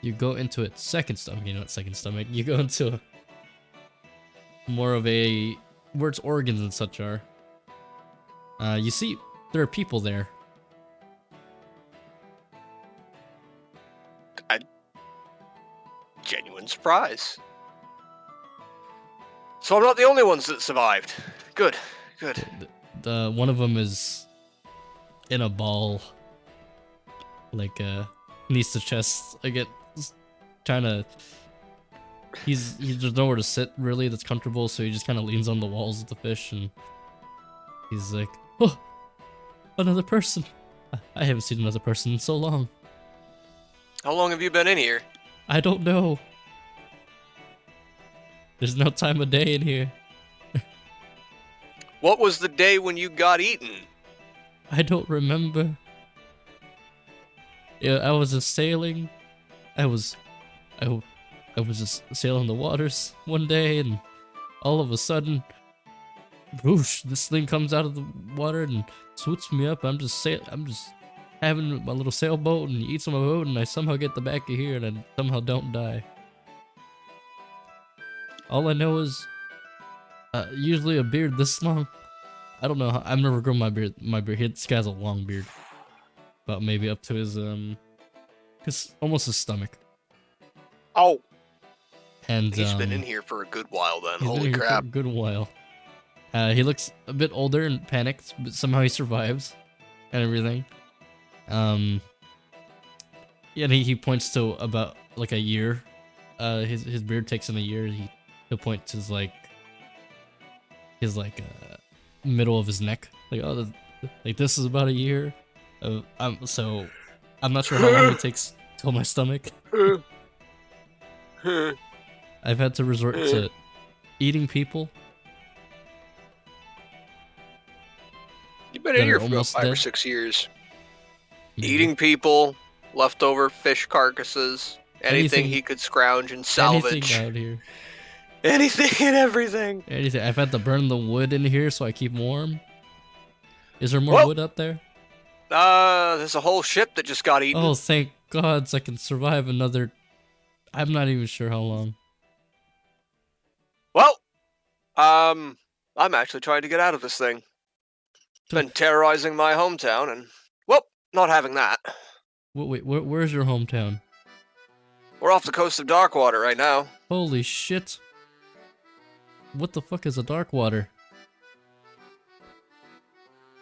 you go into its second stomach. Not second stomach. You go into more of a where its organs and such are. You see, there are people there. Genuine surprise. So I'm not the only ones that survived. Good. The one of them is in a ball, like knees to chest. Again, trying to. There's nowhere to sit really that's comfortable, so he just kind of leans on the walls of the fish, and he's like, "Oh, another person! I haven't seen another person in so long. How long have you been in here? I don't know. There's no time of day in here. What was the day when you got eaten? I don't remember. Yeah, I was just sailing. I was just sailing the waters one day, and all of a sudden, whoosh! This thing comes out of the water and swoops me up. I'm just having my little sailboat, and he eats on my boat, and I somehow get the back of here, and I somehow don't die. All I know is, usually a beard this long. I don't know. I've never grown my beard. This guy's a long beard, about maybe up to his almost his stomach. Oh. And he's been in here for a good while then. He's Holy been here crap. for a good while. He looks a bit older and panicked, but somehow he survives and everything. Yeah, and he points to about like a year. His beard takes him a year. He'll point to his middle of his neck. Like, oh, like this is about a year. So I'm not sure how long it takes to fill my stomach. I've had to resort to eating people. You've been in here for about 5 or 6 years. Eating people, leftover fish carcasses, anything he could scrounge and salvage. Anything out here. Anything and everything. Anything. I've had to burn the wood in here so I keep warm. Is there more wood up there? There's a whole ship that just got eaten. Oh, thank God, so I can survive another... I'm not even sure how long. Well, I'm actually trying to get out of this thing. It's been terrorizing my hometown, and, well, not having that. Wait, where's your hometown? We're off the coast of Darkwater right now. Holy shit. What the fuck is a Darkwater?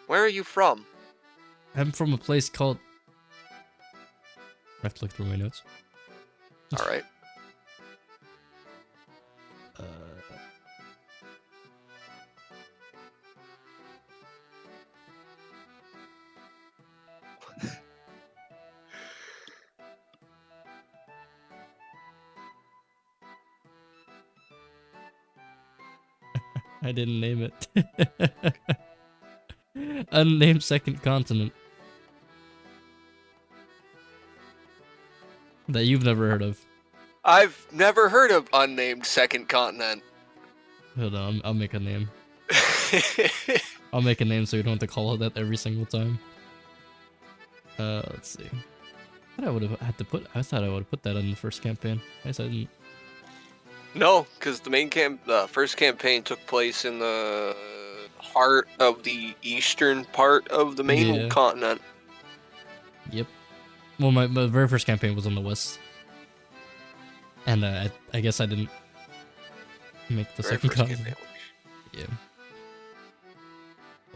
Where are you from? I'm from a place called... I have to look through my notes. Alright. I didn't name it. Unnamed second continent. That you've never heard of. I've never heard of unnamed second continent. Hold on, I'll make a name. I'll make a name so you don't have to call it that every single time. Let's see. I thought I would have had to put. I thought I would have put that in the first campaign. I guess I didn't. No, because the first campaign took place in the heart of the eastern part of the main continent. Yep. Well, my very first campaign was on the west, and I guess I didn't make the second campaign. Yeah.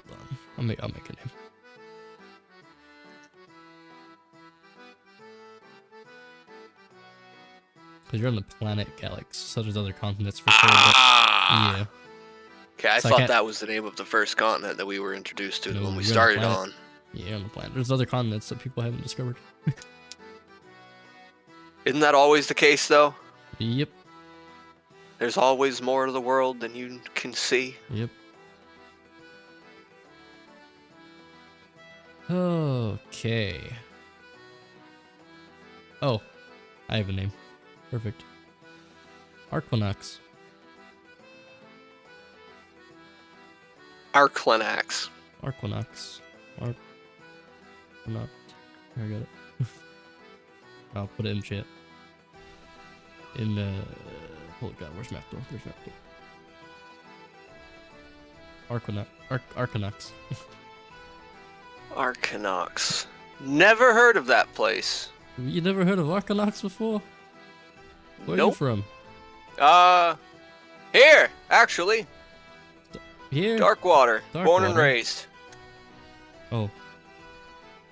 Hold on. I'll make a name. Because you're on the planet Galax, so there's other continents for sure. Yeah. Okay, I thought that was the name of the first continent that we were introduced to when we started on. Yeah, on the planet. There's other continents that people haven't discovered. Isn't that always the case, though? Yep. There's always more to the world than you can see. Yep. Okay. Oh, I have a name. Perfect. Arquinax. Arquinax. Arquinax. Arquinax. I got it. I'll put it in chat. in oh god, where's map door? There's map door. Arcanox. Arcanox. Never heard of that place. You never heard of Arcanox before? Where Nope. are you from? Here, actually. Here? Darkwater. Born Darkwater. and raised. Oh.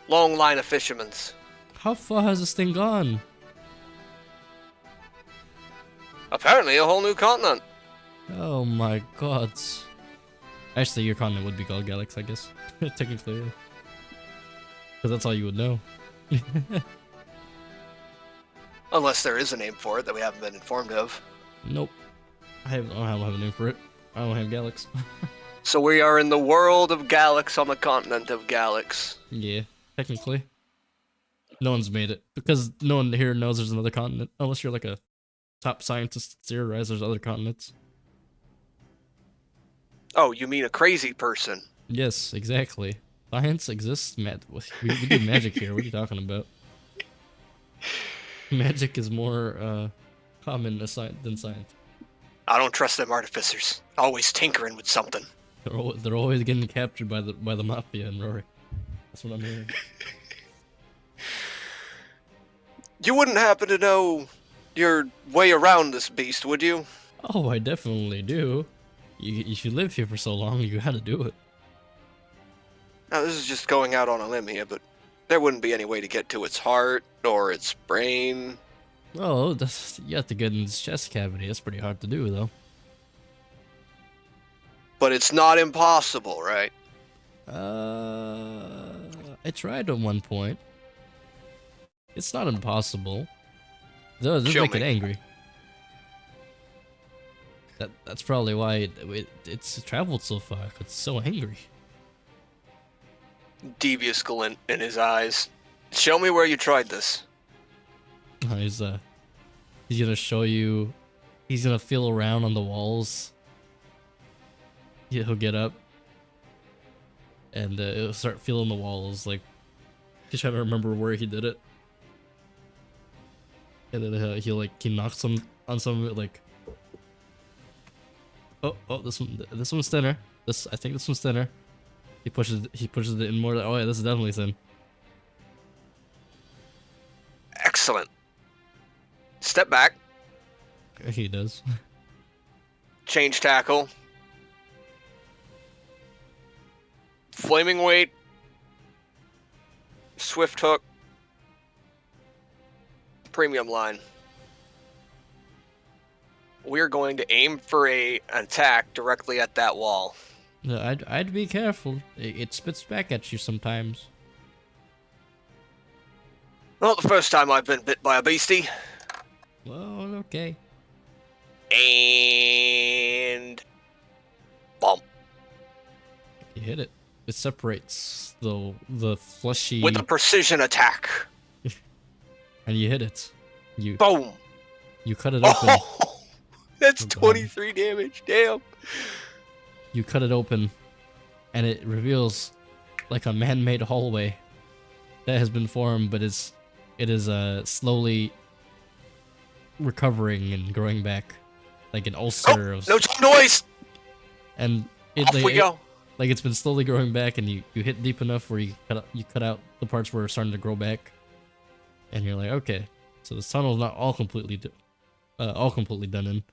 Long line of fishermen's. How far has this thing gone? Apparently a whole new continent. Oh my god. Actually, your continent would be called Galax, I guess. Technically, yeah. Because that's all you would know. Unless there is a name for it that we haven't been informed of. Nope. I don't have a name for it. I don't have Galax. So we are in the world of Galax on the continent of Galax. Yeah, technically. No one's made it. Because no one here knows there's another continent. Unless you're like a top scientist that theorizes there's other continents. Oh, you mean a crazy person? Yes, exactly. Science exists. We do magic here. What are you talking about? Magic is more common than science. I don't trust them artificers. Always tinkering with something. They're always getting captured by the mafia and Rory. That's what I'm hearing. You wouldn't happen to know your way around this beast, would you? Oh, I definitely do. If you live here for so long, you gotta do it. Now, this is just going out on a limb here, but there wouldn't be any way to get to its heart or its brain. Oh, you have to get in its chest cavity. That's pretty hard to do, though. But it's not impossible, right? I tried at one point. It's not impossible. Though it does make it angry. That's probably why it's traveled so far. 'Cause it's so angry. Devious glint in his eyes. Show me where you tried this. He's gonna show you. He's gonna feel around on the walls. He'll get up, and he'll start feeling the walls. Like he's trying to remember where he did it, and then he knocks on some of it. Like, oh, this one's thinner. I think this one's thinner. He pushes it in more. Oh yeah, this is definitely thin. Excellent. Step back. He does. Change tackle. Flaming weight. Swift hook. Premium line. We're going to aim for an attack directly at that wall. I'd be careful. It spits back at you sometimes. Not the first time I've been bit by a beastie. Well, okay. And bump. You hit it. It separates the fleshy with a precision attack. And you hit it. Boom. You cut it open. Oh, that's 23 damage. Damn. You cut it open, and it reveals like a man-made hallway that has been formed, but it is slowly recovering and growing back, like an ulcer of. No noise. And off we go. Like it's been slowly growing back, and you hit deep enough where you cut out the parts where it's starting to grow back, and you're like, okay, so this tunnel's not all completely done in.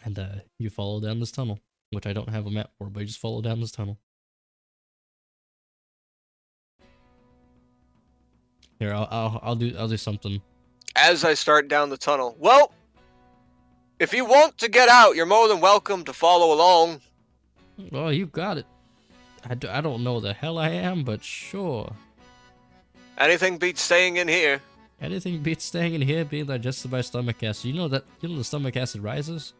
And you follow down this tunnel, which I don't have a map for, but you just follow down this tunnel. Here, I'll do something. As I start down the tunnel, well, if you want to get out, you're more than welcome to follow along. Oh, you got it. I don't know the hell I am, but sure. Anything beats staying in here. Anything beats staying in here being digested by stomach acid. You know the stomach acid rises?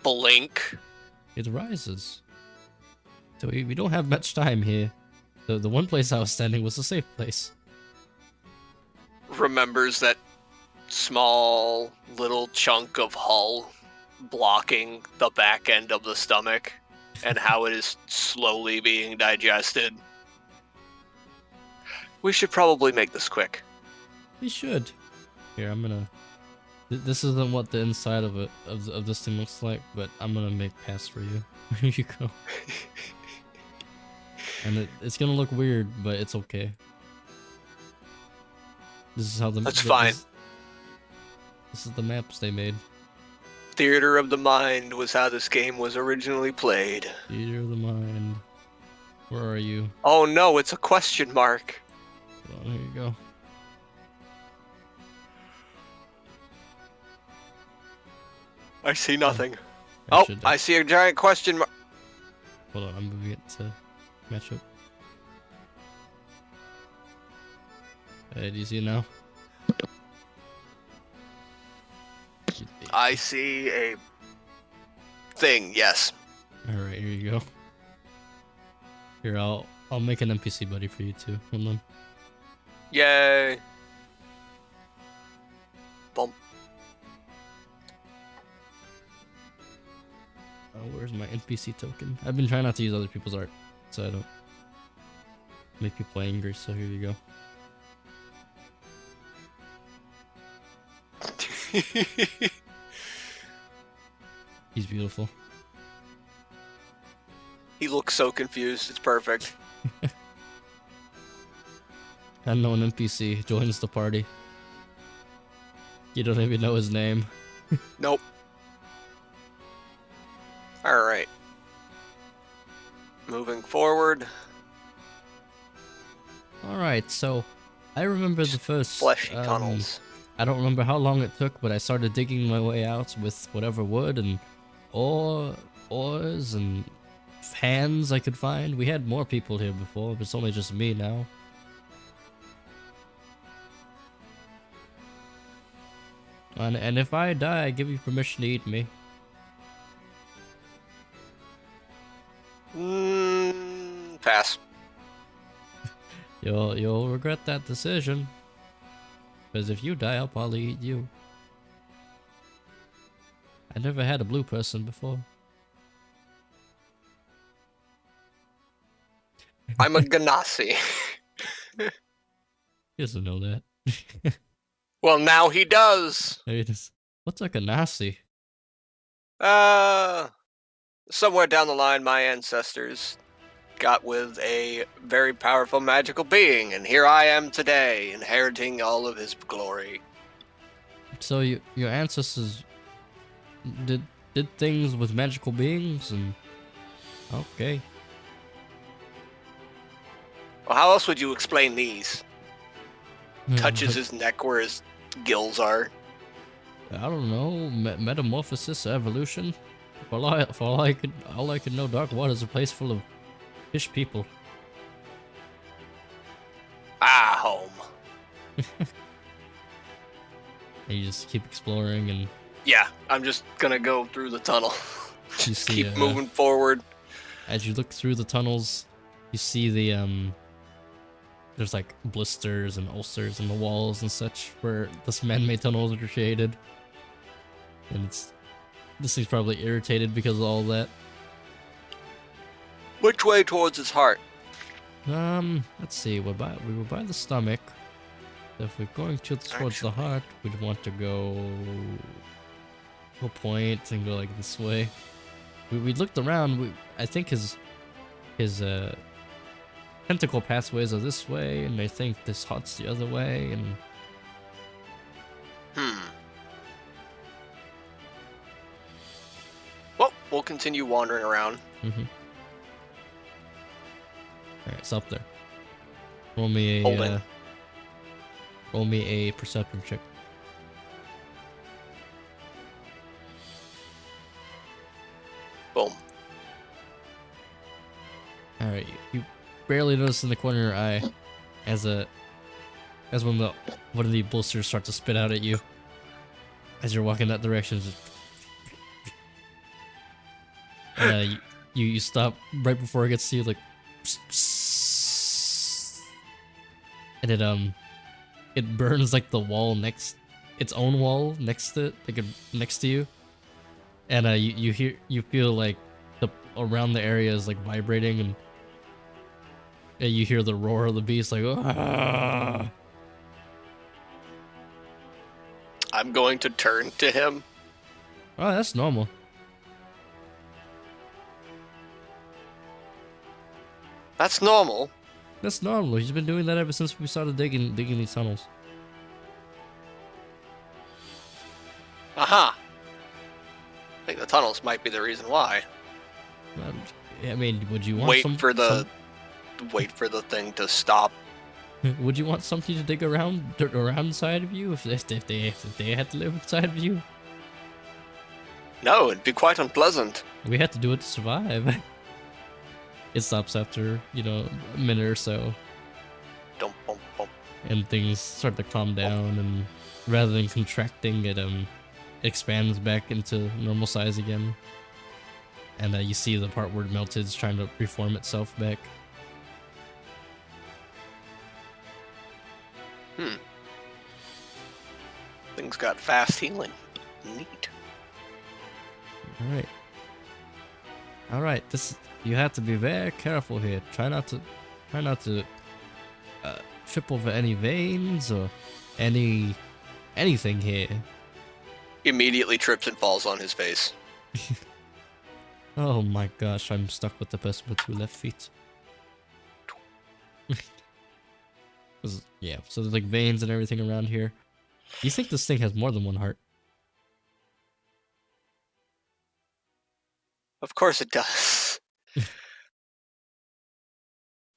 Blink. It rises. So we don't have much time here. The one place I was standing was a safe place. Remembers that small little chunk of hull blocking the back end of the stomach and how it is slowly being digested. We should probably make this quick. We should. Here, I'm gonna... This isn't what the inside of this thing looks like, but I'm gonna make pass for you. Here you go. And it's gonna look weird, but it's okay. This is how the... That's fine. This is the maps they made. Theater of the mind was how this game was originally played. Theater of the mind. Where are you? Oh no, it's a question mark. Well, there you go. I see nothing. I see a giant question mark. Hold on, I'm moving it to match up. Hey, do you see it now? I see a thing, yes. Alright, here you go. Here, I'll make an NPC buddy for you too. Hold on. Yay. Bump. Oh, where's my NPC token? I've been trying not to use other people's art, so I don't make people angry, so here you go. He's beautiful. He looks so confused, it's perfect. Unknown NPC joins the party. You don't even know his name. Nope. Alright. Moving forward. Alright, so I remember the first fleshy tunnels. I don't remember how long it took, but I started digging my way out with whatever wood and ores and hands I could find. We had more people here before, but it's only just me now. And if I die, I give you permission to eat me. Pass. You'll regret that decision. Because if you die, I'll probably eat you. I never had a blue person before. I'm a Ganassi. He doesn't know that. Well, now he does. What's a Ganassi? Somewhere down the line, my ancestors got with a very powerful magical being, and here I am today, inheriting all of his glory. So your ancestors did things with magical beings, and okay. Well, how else would you explain these? Touches his neck where his gills are. I don't know. Metamorphosis, evolution. For all I could know, Dark Water is a place full of fish people. Home. And you just keep exploring and... Yeah, I'm just gonna go through the tunnel. You see, keep moving forward. As you look through the tunnels, you see the there's like blisters and ulcers in the walls and such where this man-made tunnels are created. And this thing's probably irritated because of all that. Which way towards his heart? Let's see. We were by the stomach. So if we're going towards the heart, we'd want to go to a point and go like this way. We looked around. I think his tentacle pathways are this way, and I think this heart's the other way. And Well, we'll continue wandering around. Alright, stop there. Roll me a perception check. Boom. Alright, you barely notice in the corner of your eye as one of the blisters start to spit out at you as you're walking that direction. And you stop right before it gets to you, like, and it burns like the wall its own wall next to you, and you feel like around the area is like vibrating, and And you hear the roar of the beast, like, ah. I'm going to turn to him. Oh, that's normal. That's normal? That's normal. He's been doing that ever since we started digging these tunnels. Aha! I think the tunnels might be the reason why. I mean, would you want wait for the thing to stop? Would you want something to dig around inside of you if they had to live inside of you? No, it'd be quite unpleasant. We had to do it to survive. It stops after, a minute or so. Dum, bum, bum. And things start to calm down, and rather than contracting, it expands back into normal size again. And you see the part where it melted is trying to reform itself back. Things got fast healing. Neat. All right. You have to be very careful here. Try not to trip over any veins or anything here. Immediately trips and falls on his face. Oh my gosh, I'm stuck with the person with 2 left feet. Yeah, so there's like veins and everything around here. Do you think this thing has more than 1 heart? Of course it does.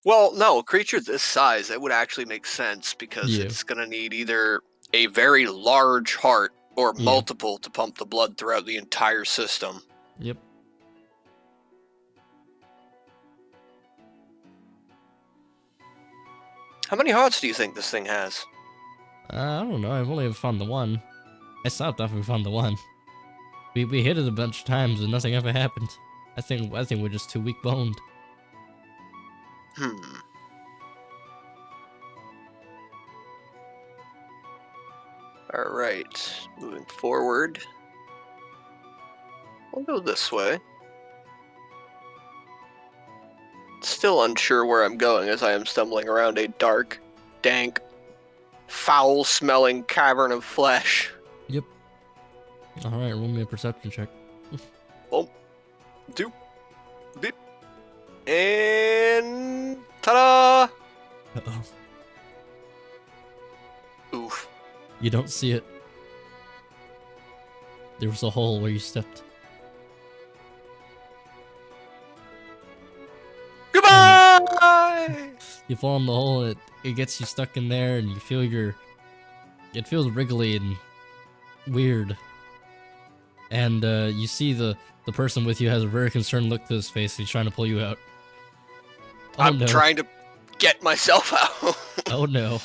Well, no, a creature this size, that would actually make sense because it's going to need either a very large heart or multiple to pump the blood throughout the entire system. Yep. How many hearts do you think this thing has? I don't know. I've only ever found the 1. I stopped after we found the 1. We hit it a bunch of times and nothing ever happened. I think we're just too weak boned. All right, moving forward. We'll go this way. Still unsure where I'm going as I am stumbling around a dark, dank, foul-smelling cavern of flesh. Yep. Alright, roll me a perception check. Boom. Doop. Beep. And... ta-da! Uh-oh. Oof. You don't see it. There was a hole where you stepped. Goodbye! You fall in the hole and it gets you stuck in there and you feel it feels wriggly and weird. And you see the person with you has a very concerned look to his face. He's trying to pull you out. I'm trying to get myself out. Oh no.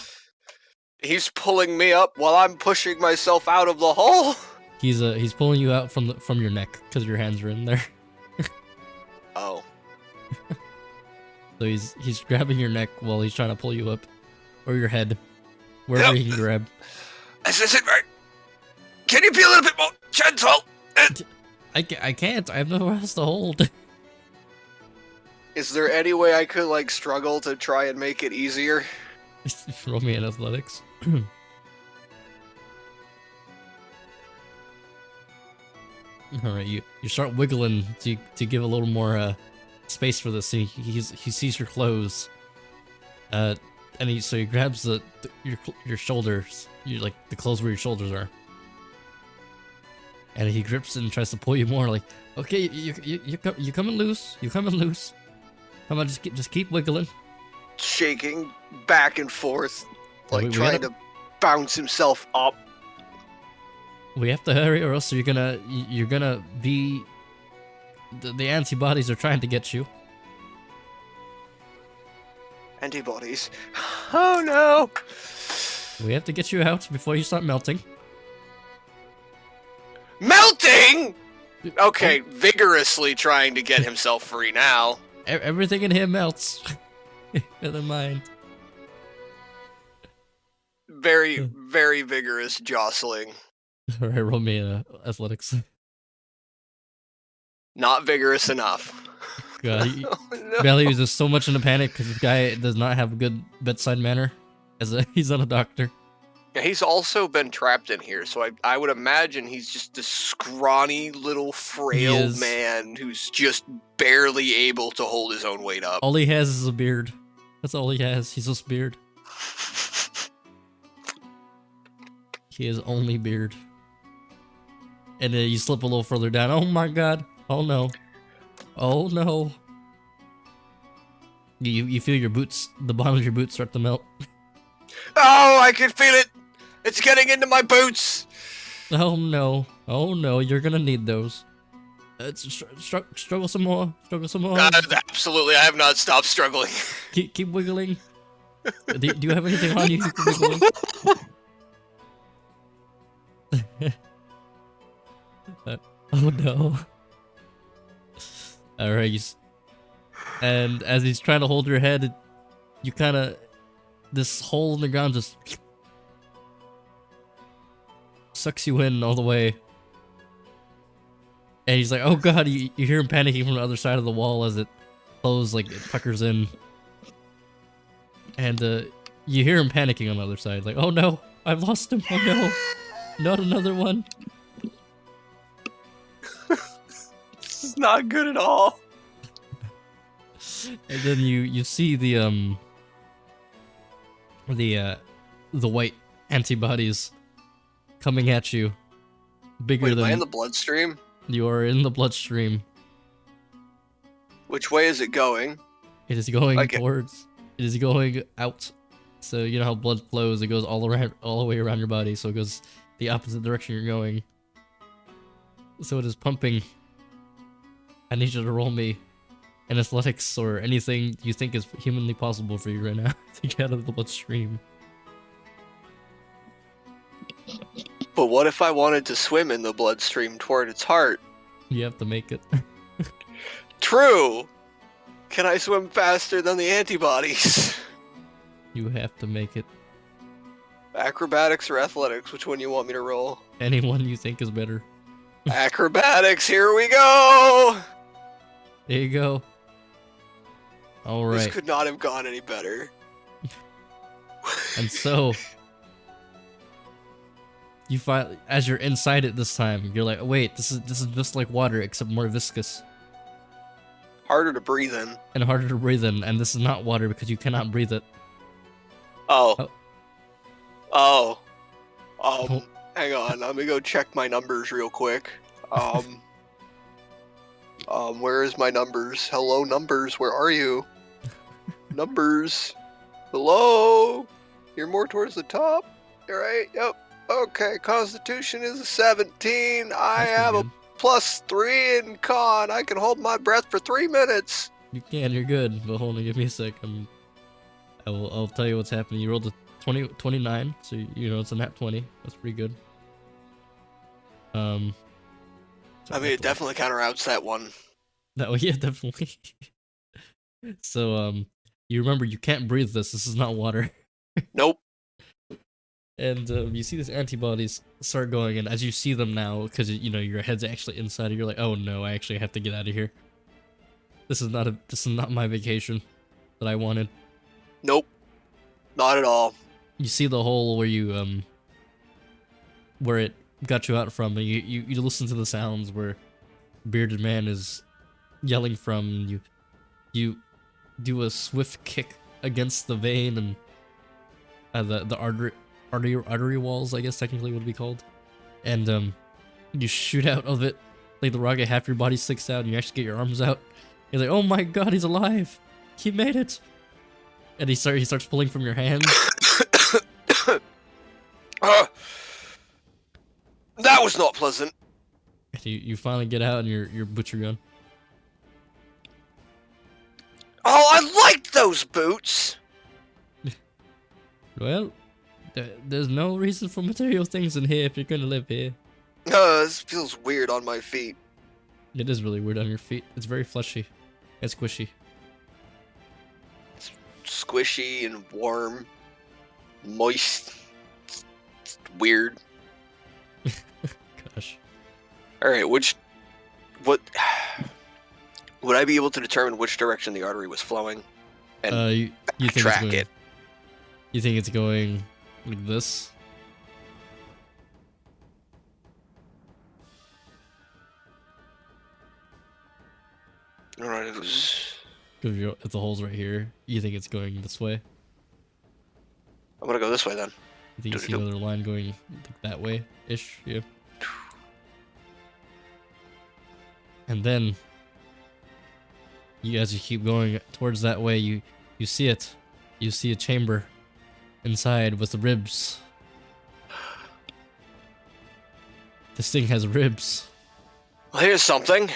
He's pulling me up while I'm pushing myself out of the hole. He's pulling you out from your neck because your hands are in there. Oh. So he's grabbing your neck while he's trying to pull you up, or your head, wherever he can grab. Is this it, right? Can you be a little bit more gentle? I can't. I have nowhere else to hold. Is there any way I could like struggle to try and make it easier? Roll me in athletics. All right, you start wiggling to give a little more space for this. He sees your clothes, and he grabs your shoulders, like the clothes where your shoulders are, and he grips it and tries to pull you more. Like, okay, you coming loose, Come on, just keep wiggling. Shaking back and forth, like trying to bounce himself up. We have to hurry, or else you're gonna be. The antibodies are trying to get you. Antibodies? Oh no! We have to get you out before you start melting. Melting? Okay, vigorously trying to get himself free now. Everything in here melts. Never mind. Very, very vigorous jostling. Alright, roll me athletics. Not vigorous enough. God, Oh, no. Balao is just so much in a panic because this guy does not have a good bedside manner. He's not a doctor. Yeah, he's also been trapped in here, so I would imagine he's just a scrawny little frail man who's just barely able to hold his own weight up. All he has is a beard. That's all he has. He's just beard. He has only beard. And then you slip a little further down. Oh my god. Oh no. Oh no. You feel your boots, the bottom of your boots start to melt. Oh, I can feel it. It's getting into my boots. Oh no. Oh no, you're gonna need those. Struggle some more. Struggle some more. Absolutely, I have not stopped struggling. Keep wiggling. Do you have anything on you? Keep wiggling. Oh no. Alright. And as he's trying to hold your head, you kind of... This hole in the ground just... sucks you in all the way. And he's like, oh god, you hear him panicking from the other side of the wall as it closes, like it puckers in. And you hear him panicking on the other side, like, oh no, I've lost him, oh no, not another one. This is not good at all. And then you see the white antibodies coming at you, bigger Wait, than... am I in the bloodstream? You are in the bloodstream. Which way is it going? It is going towards... It is going out. So you know how blood flows, it goes all the way around your body, so it goes the opposite direction you're going. So it is pumping. I need you to roll me an athletics or anything you think is humanly possible for you right now to get out of the bloodstream. But what if I wanted to swim in the bloodstream toward its heart? You have to make it. True! Can I swim faster than the antibodies? You have to make it. Acrobatics or athletics? Which one you want me to roll? Anyone you think is better. Acrobatics, here we go! There you go. Alright. This could not have gone any better. And so... You find, as you're inside it this time, you're like, wait, this is just like water, except more viscous. Harder to breathe in. And harder to breathe in, and this is not water because you cannot breathe it. Oh. Hang on, let me go check my numbers real quick. Where is my numbers? Hello, numbers, where are you? Numbers. Hello? You're more towards the top? Alright, yep. Okay, Constitution is a 17. I have a +3 in Con. I can hold my breath for 3 minutes. You can, you're good. But hold on, give me a sec. I'll tell you what's happening. You rolled a 29, so you know it's a nat 20. That's pretty good. I mean, it definitely counteracts that one. No, yeah, definitely. So, you remember you can't breathe this. This is not water. Nope. And you see these antibodies start going, and as you see them now, because you know your head's actually inside, you're like, oh no, I actually have to get out of here. This is not my vacation that I wanted. Nope, not at all. You see the hole where you where it got you out from, and you listen to the sounds where bearded man is yelling from. You do a swift kick against the vein and the artery walls, I guess technically would be called, and you shoot out of it like the rocket. Half your body sticks out, and you actually get your arms out. You're like, oh my god, he's alive! He made it! And he starts pulling from your hands. That was not pleasant. And you finally get out, and your butcher gun. Oh, I liked those boots. Well, there's no reason for material things in here if you're gonna live here. This feels weird on my feet. It is really weird on your feet. It's very fleshy and squishy. It's squishy and warm, moist. It's weird. Gosh. All right, what? Would I be able to determine which direction the artery was flowing? And you think it's track going? it. You think it's going like this? Alright, it was... If the hole's right here, you think it's going this way? I'm gonna go this way then. You think you see another line going like that way-ish? Yeah. And then, as you keep going towards that way, you see it. You see a chamber inside with the ribs. This thing has ribs. Well, here's something.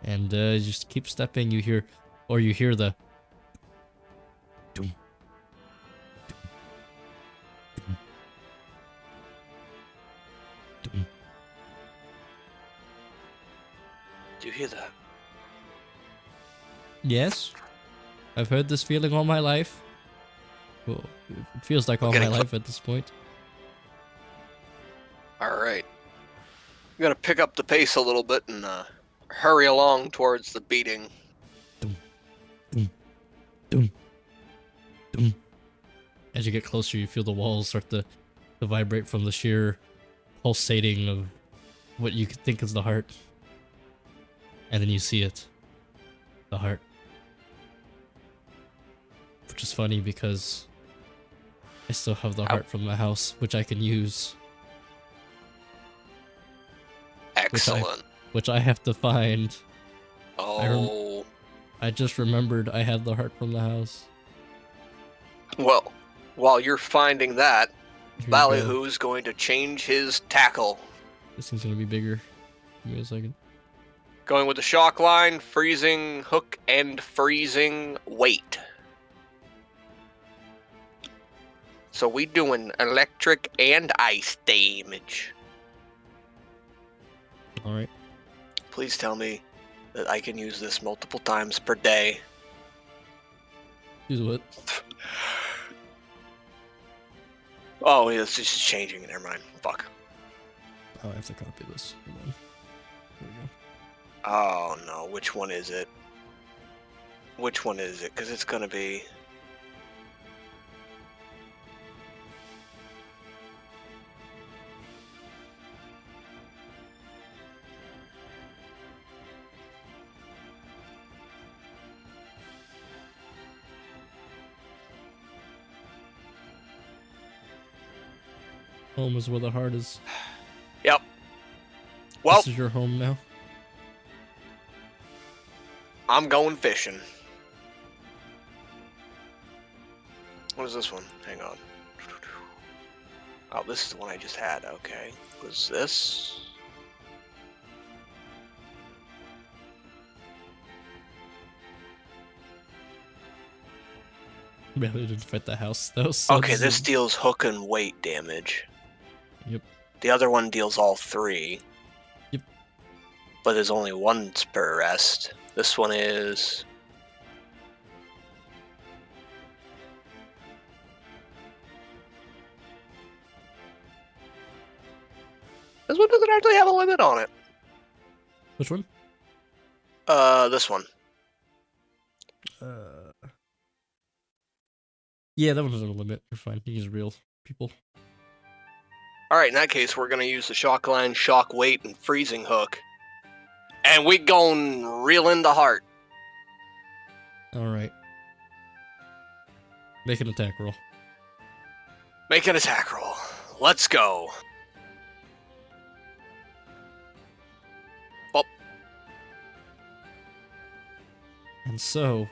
And you just keep stepping. You hear the. Doom, doom, doom, doom. Do you hear that? Yes, I've heard this feeling all my life. Well, it feels like all my life at this point. Alright. I'm gonna pick up the pace a little bit and hurry along towards the beating. Doom, doom, doom, doom. As you get closer, you feel the walls start to vibrate from the sheer pulsating of what you could think is the heart. And then you see it. The heart. Which is funny because I still have the heart from the house, which I can use. Excellent. Which I have to find. Oh. I just remembered I had the heart from the house. Well, while you're finding that, Here we go. Ballyhoo's going to change his tackle. This thing's gonna be bigger. Give me a second. Going with the shock line, freezing hook, and freezing weight. So we doing electric and ice damage. Alright. Please tell me that I can use this multiple times per day. Use what? Oh, yeah, it's just changing. Never mind. Fuck. Oh, I have to copy this. Hold on. There we go. Oh, no. Which one is it? Which one is it? Because it's going to be... Home is where the heart is. Yep. Well, This is your home now. I'm going fishing. What is this one? Hang on. Oh, this is the one I just had. Okay. What is this? Barely didn't fit the house though. So Okay, this deals hook and weight damage. Yep. The other one deals all three. Yep. But there's only one per rest. This one is... This one doesn't actually have a limit on it. Which one? This one. Yeah, that one doesn't have a limit. You're fine. You use real people. Alright, in that case, we're going to use the shock line, shock weight, and freezing hook. And we gon' reel in the heart. Alright. Make an attack roll. Make an attack roll. Let's go. Well, And so,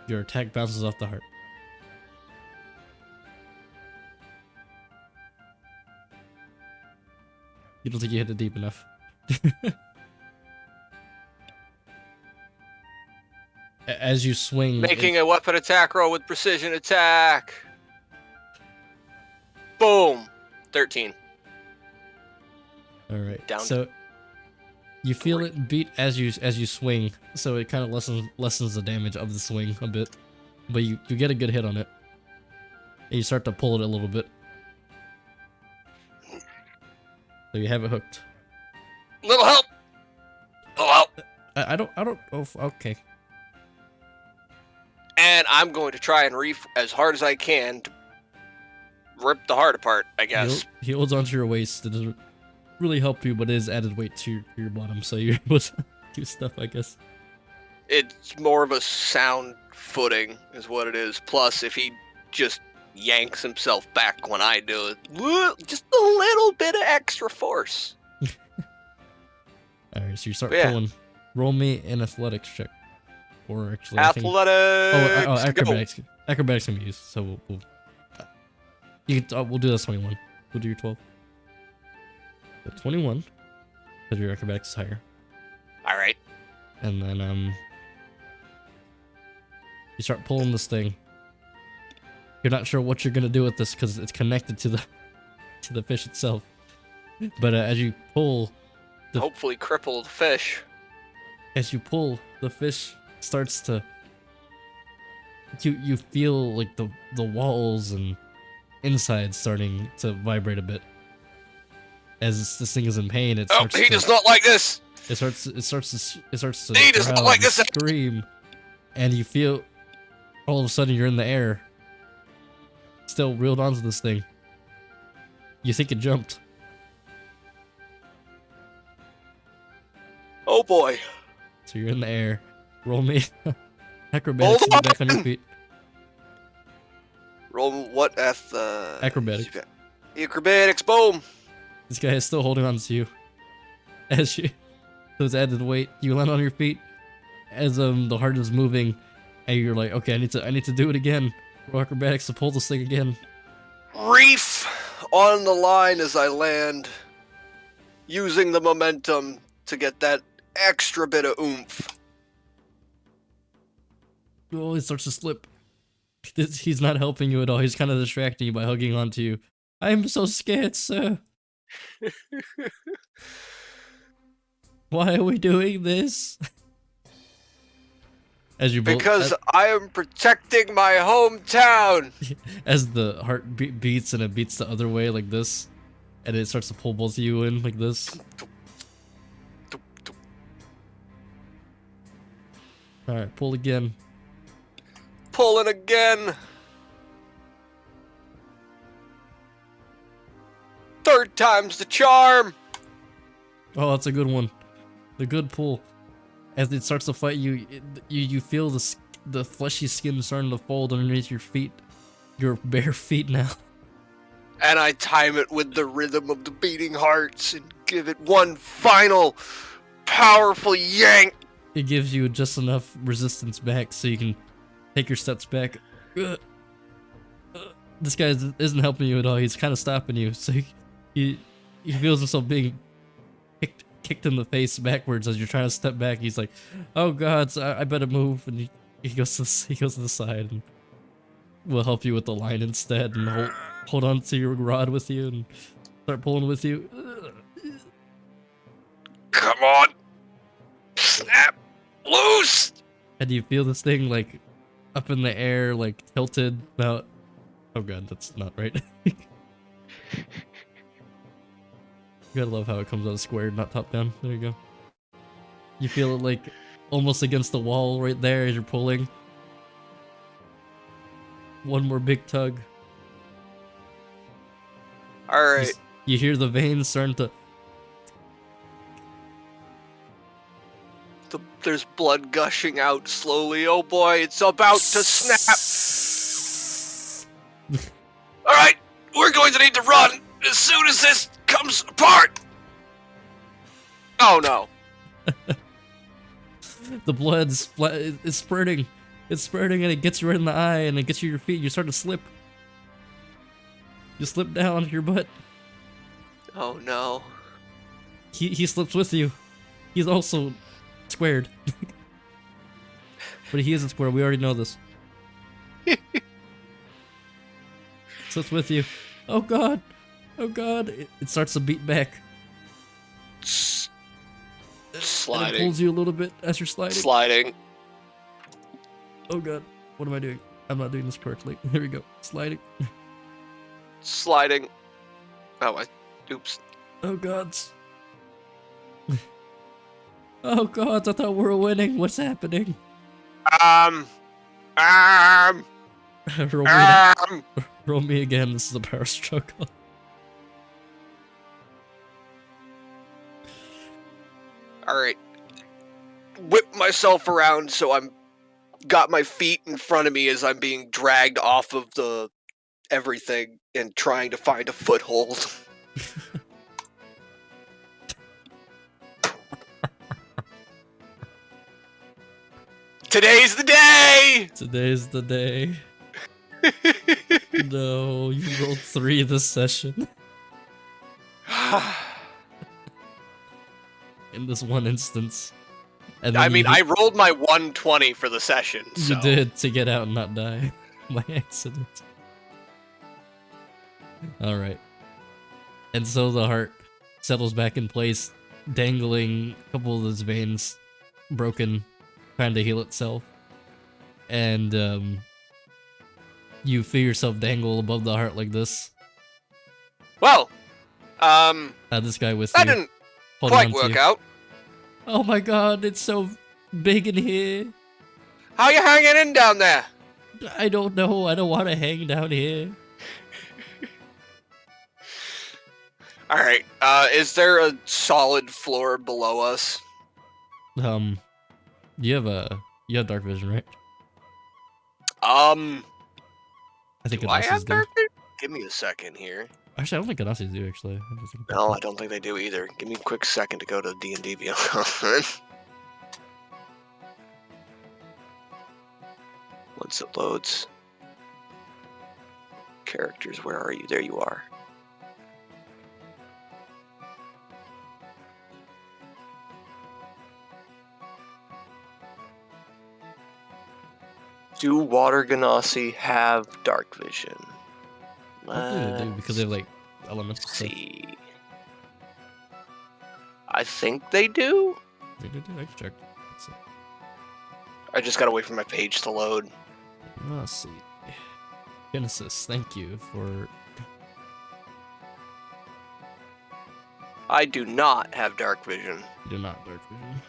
your attack bounces off the heart. You don't think you hit it deep enough. As you swing... making a weapon attack roll with precision attack. Boom. 13. Alright, Down so... You feel it beat as you swing, so it kind of lessens the damage of the swing a bit. But you get a good hit on it. And you start to pull it a little bit. So you have it hooked. Little help. I don't. Oh, okay. And I'm going to try and reef as hard as I can to rip the heart apart, I guess. He holds onto your waist. It doesn't really help you, but it is added weight to your bottom, so you're able to do stuff, I guess. It's more of a sound footing, is what it is. Plus, if he just yanks himself back when I do it, just a little bit of extra force. Alright, so you start pulling. Roll me an athletics check. Or actually, athletics. Acrobatics. Acrobatics can be used, so we'll do this 21. We'll do your 12. So 21, because your acrobatics is higher. All right. And then you start pulling this thing. You're not sure what you're gonna do with this because it's connected to the fish itself. But as you pull, hopefully cripple the fish. As you pull, the fish starts to. You feel like the walls and inside starting to vibrate a bit. As this thing is in pain, it starts. He does not like this. It starts to. He does not like this. Scream, and you feel. All of a sudden, you're in the air. Still reeled onto this thing. You think it jumped. Oh boy. So you're in the air. Roll me acrobatics to get back on your feet. Roll what? Acrobatics. Acrobatics, boom. This guy is still holding on to you. As you those added weight, you land on your feet. As the heart is moving, and you're like, okay, I need to do it again. Roll acrobatics to pull this thing again. Reef on the line as I land, using the momentum to get that extra bit of oomph. Oh, it starts to slip. He's not helping you at all. He's kind of distracting you by hugging onto you. I'm so scared, sir. Why are we doing this? Because I am protecting my hometown. As the heart beats and it beats the other way like this, and it starts to pull both of you in like this. All right, pull again. Pulling again. Third time's the charm. Oh, that's a good one. The good pull. As it starts to fight you, you feel the fleshy skin starting to fold underneath your feet. Your bare feet now. And I time it with the rhythm of the beating hearts and give it one final powerful yank. It gives you just enough resistance back so you can take your steps back. This guy isn't helping you at all. He's kind of stopping you. So he feels himself being kicked in the face backwards as you're trying to step back. He's like, "Oh God, so I better move." And he goes to the side and we'll help you with the line instead and hold on to your rod with you and start pulling with you. Come on, snap loose. And you feel this thing like up in the air, like tilted about. Oh God, that's not right. You gotta love how it comes out squared, not top down. There you go. You feel it like almost against the wall right there as you're pulling. One more big tug. Alright. You hear the veins starting to... There's blood gushing out slowly. Oh boy, it's about to snap. Alright, we're going to need to run as soon as this comes apart. Oh no. The blood's is spurting. It's spurting and it gets you right in the eye and it gets you your feet. You start to slip. You slip down onto your butt. Oh no. He slips with you. He's also squared. But he isn't square. We already know this. Slips with you. Oh God. Oh God. It starts to beat back. Sliding. And it pulls you a little bit as you're sliding. Sliding. Oh God. What am I doing? I'm not doing this correctly. Here we go. Sliding. Sliding. Oh, oops. Oh God. Oh god, I thought we were winning. What's happening? Um, um, roll me um. roll me again. This is a power struggle. All right. Whip myself around so I'm got my feet in front of me as I'm being dragged off of the everything and trying to find a foothold. Today's the day! Today's the day. No, you rolled 3 this session. In this one instance. And then I mean, I rolled my 120 for the session, so... You did, to get out and not die. By accident. Alright. And so the heart settles back in place, dangling a couple of its veins, broken, trying to heal itself. And, you feel yourself dangle above the heart like this. Well, This guy with that you, didn't holding quite on to work you. out. Oh my god, it's so big in here. How you hanging in down there? I don't know, I don't want to hang down here. Alright, is there a solid floor below us? You have dark vision, right? I think do I Ganassis have do. dark vision? Give me a second here. Actually, I don't think Ganassis do, actually. No, I don't think they do either. Give me a quick second to go to D&D Beyond. Once it loads. Characters, where are you? There you are. Do Water Ganassi have dark vision? I think they do, because they have, like, elements and stuff. See. I think they do. They do, I can check. Let's see. I just gotta wait for my page to load. Let's see. Genesis, thank you for... I do not have dark vision. You do not dark vision.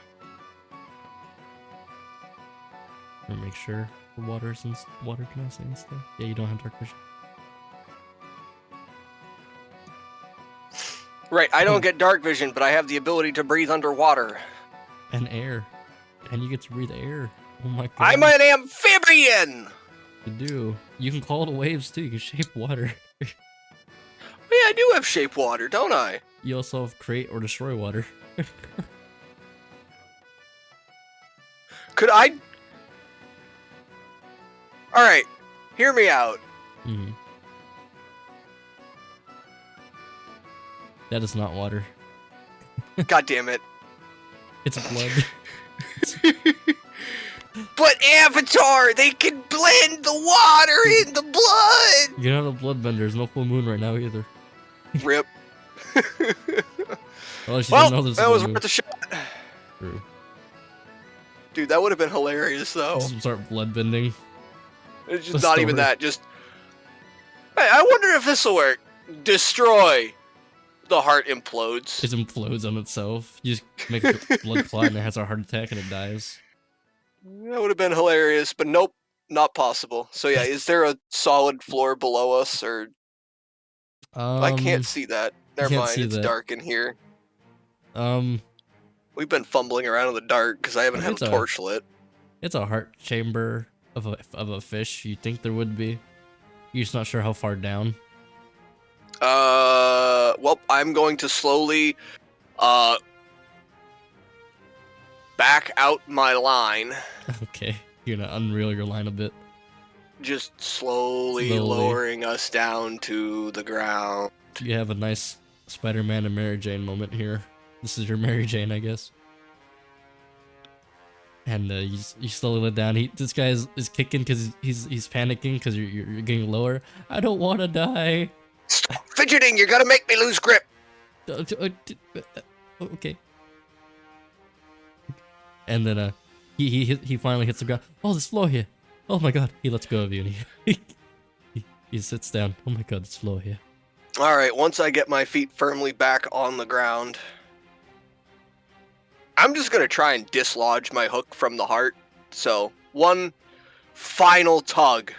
Or make sure for water Ganassi and stuff. Yeah, you don't have dark vision. Right, I don't get dark vision, but I have the ability to breathe underwater. And air. And you get to breathe air. Oh my god. I'm an amphibian! You do. You can call to waves too, you can shape water. Yeah, I do have shape water, don't I? You also have create or destroy water. Could I... Alright, hear me out. Mm-hmm. That is not water. God damn it. It's blood. But Avatar, they can blend the water in the blood! You're not a bloodbender, there's no full moon right now either. Rip. Unless you Well, don't know there's a that full was moon. worth a shot. True. Dude, that would have been hilarious, though. Just start bloodbending. It's the just not even story. that, just... Hey, I wonder if this will work. Destroy. The heart implodes. It implodes on itself. You just make a blood clot and it has a heart attack and it dies. That would have been hilarious, but nope, not possible. So yeah, is there a solid floor below us, or... I can't see that. Never can't mind, see it's that. dark in here. Um, We've been fumbling around in the dark because I haven't had It's a a- torch lit. it's a heart chamber of a fish. You think there would be. You're just not sure how far down. Well, I'm going to slowly, back out my line. Okay, you're gonna unreel your line a bit. Just slowly lowering us down to the ground. You have a nice Spider-Man and Mary Jane moment here. This is your Mary Jane, I guess. And you slowly let down. This guy is kicking because he's panicking because you're getting lower. I don't want to die. Stop fidgeting! You're gonna make me lose grip! Okay. And then he finally hits the ground. Oh, this floor here. Oh my god. He lets go of you and he sits down. Oh my god, this floor here. Alright, once I get my feet firmly back on the ground, I'm just gonna try and dislodge my hook from the heart. So, one final tug.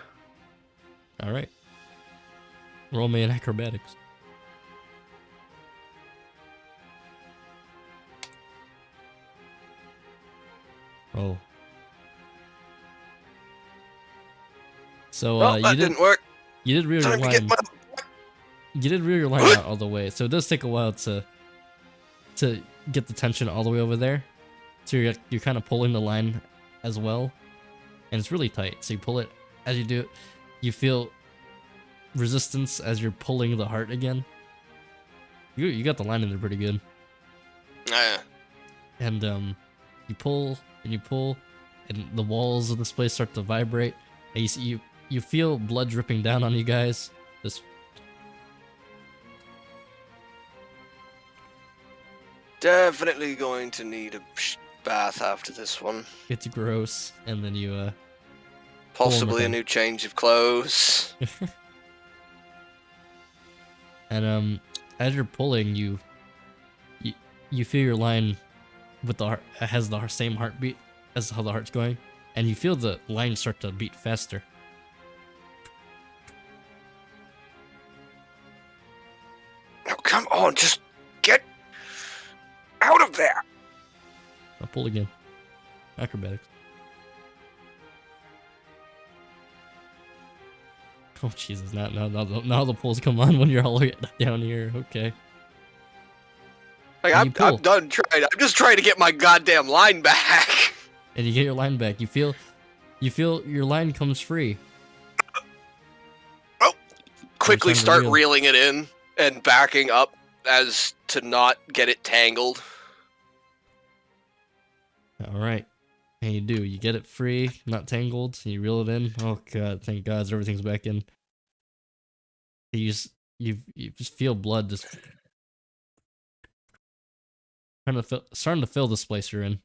All right. Roll me an acrobatics. Oh. So Oh, that didn't work. You did reel your Time to get line. my. You did reel your line out all the way, so it does take a while to get the tension all the way over there. So you're kind of pulling the line as well, and it's really tight. So you pull it as you do it. You feel resistance as you're pulling the heart again. You got the line in there pretty good. And you pull and you pull, and the walls of this place start to vibrate. And you feel blood dripping down on you guys. This Definitely going to need a bath after this one. gets gross, and then you Possibly a new change of clothes. And as you're pulling, you feel your line with the heart has the same heartbeat as how the heart's going, and you feel the line start to beat faster. Now come on, just get out of there. I'll pull again. Acrobatics. Oh Jesus! Now the pulls come on when you're all the way down here. Okay. Like I'm done trying. I'm just trying to get my goddamn line back. And you get your line back. You feel your line comes free. Oh! Quickly start reeling it in and backing up as to not get it tangled. All right. And you do. You get it free, not tangled. And you reel it in. Oh God! Thank God, everything's back in. You just feel blood just starting to fill this place you're in.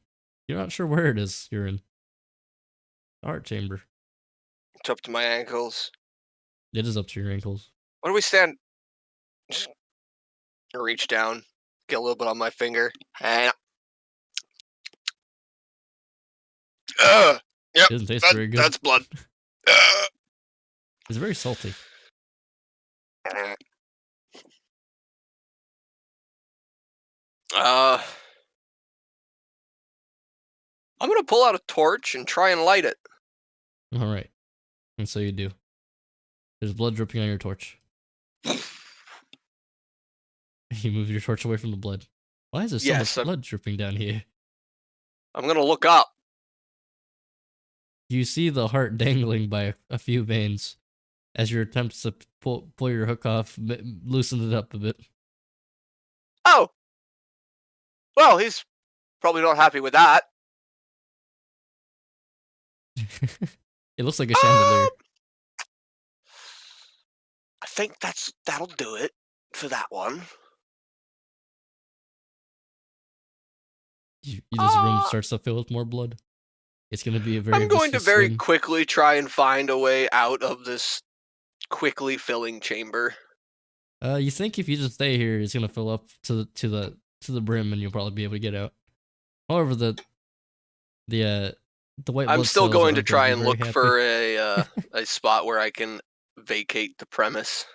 You're not sure where it is. You're in the heart chamber. It's up to my ankles. It is up to your ankles. Why do we stand? Just reach down, get a little bit on my finger, and yep, It doesn't taste very good. That's blood. It's very salty. I'm gonna pull out a torch and try and light it. All right, and so you do. There's blood dripping on your torch. You move your torch away from the blood. Why is there so much blood dripping down here? I'm gonna look up. You see the heart dangling by a few veins as your attempts to pull your hook off loosened it up a bit. Oh! Well, he's probably not happy with that. It looks like a chandelier. I think that'll do it for that one. This room starts to fill with more blood. It's going to be a very. I'm going to very quickly try and find a way out of this quickly filling chamber. You think if you just stay here, it's going to fill up to the brim, and you'll probably be able to get out. However, the white. I'm still going to try and look for a spot where I can vacate the premise.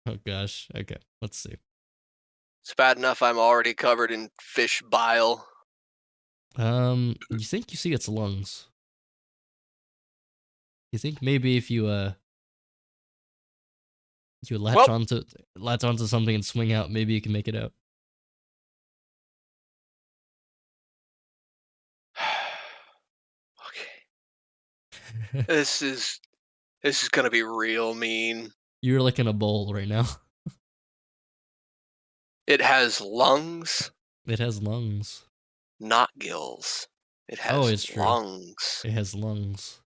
Oh gosh. Okay, let's see. It's bad enough I'm already covered in fish bile. You think you see its lungs? You think maybe if you latch onto something and swing out, maybe you can make it out. Okay. This is gonna be real mean. You're like in a bowl right now. It has lungs. It has lungs. Not gills. It has it's true. lungs. It has lungs.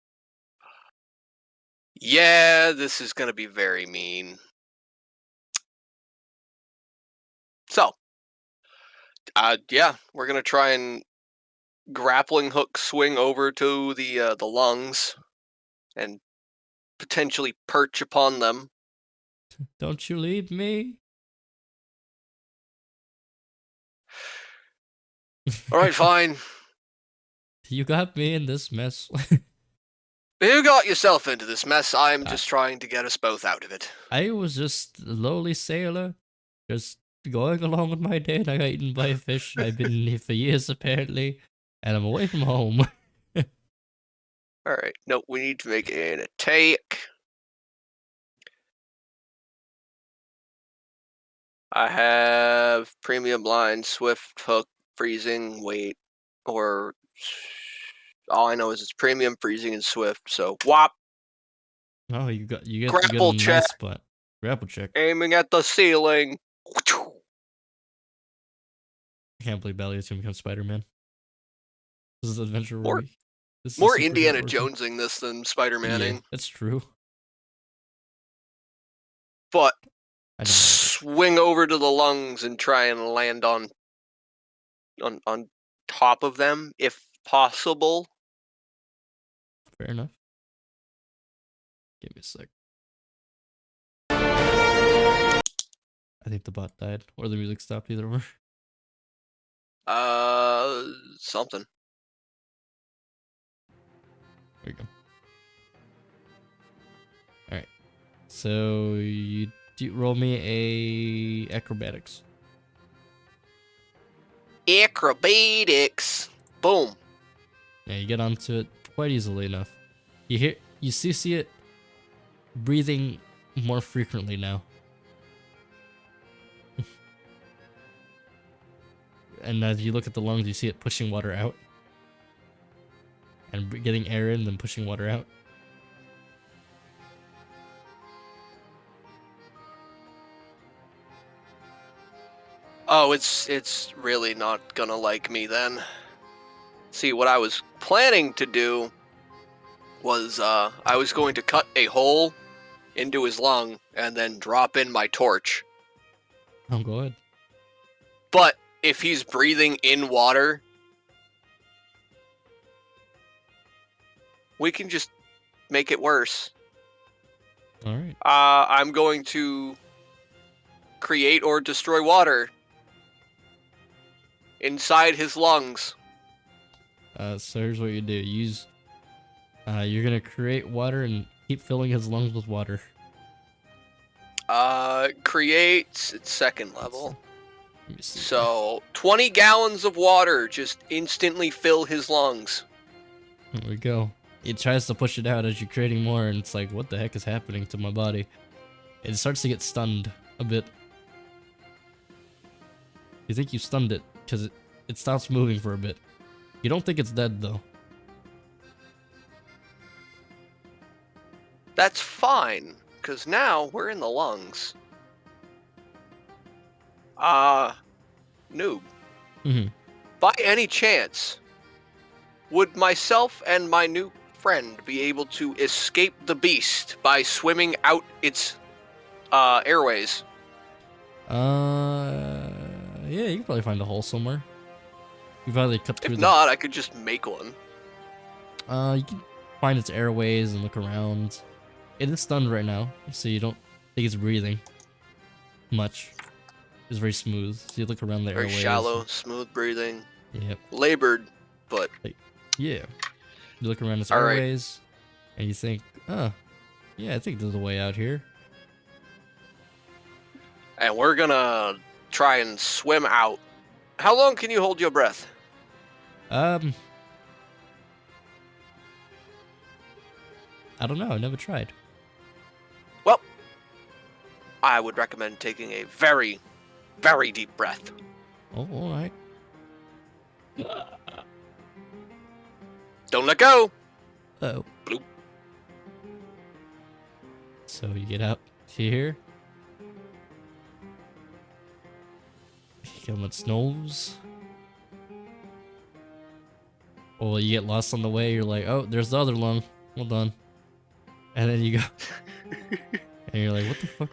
Yeah, this is gonna be very mean. So, yeah, we're gonna try and grappling hook swing over to the lungs and potentially perch upon them. Don't you leave me. Alright, fine. You got me in this mess. You got yourself into this mess. I'm I, just trying to get us both out of it. I was just a lowly sailor, just going along with my day, and I got eaten by a fish. I've been here for years, apparently, and I'm away from home. Alright, no, we need to make an attack. I have premium line, swift, hook, freezing, weight, or all I know is it's premium, freezing, and swift. So whop, Oh, you get a grapple check, nice spot. Grapple check. aiming at the ceiling. I can't believe Balao is gonna become Spider-Man. This is adventure where More, this is a more superhero Indiana origin. Jonesing this than Spider-Maning, Yeah, that's true. but I didn't like it. swing over to the lungs and try and land on top of them if possible. Fair enough. Give me a sec. I think the bot died, or the music stopped, either or. Something. There we go. Alright. So you roll me a acrobatics. Acrobatics. Boom. Yeah, you get onto it quite easily enough. You see it breathing more frequently now. And as you look at the lungs, you see it pushing water out. And getting air in, then pushing water out. Oh, it's really not gonna like me then. See, what I was planning to do was I was going to cut a hole into his lung and then drop in my torch. Oh, go ahead. But if he's breathing in water, we can just make it worse. Alright. I'm going to create or destroy water inside his lungs. So here's what you do. You're gonna create water and keep filling his lungs with water. Create it's second level. Let me see. So 20 gallons of water just instantly fill his lungs. There we go. It tries to push it out as you're creating more, and it's like, what the heck is happening to my body? It starts to get stunned a bit. You think you stunned it, because it stops moving for a bit. You don't think it's dead, though. That's fine, because now we're in the lungs. Noob. Mm-hmm. By any chance, would myself and my new friend be able to escape the beast by swimming out its airways? Yeah, you can probably find a hole somewhere. You probably cut through If not, I could just make one. You can find its airways and look around. It is stunned right now, so you don't think it's breathing much. It's very smooth. So you look around the Very airways. shallow, smooth breathing. Yep. Labored, but Yeah. You look around its All right. airways, and you think, oh, yeah, I think there's a way out here. and we're gonna try and swim out. How long can you hold your breath? I don't know. I never tried. Well, I would recommend taking a very, very deep breath. Oh, all right. Don't let go. Oh. Bloop. So you get out here. You get on its nose. Or you get lost on the way. You're like, oh, there's the other lung. Hold on. And then you go. And you're like, what the fuck?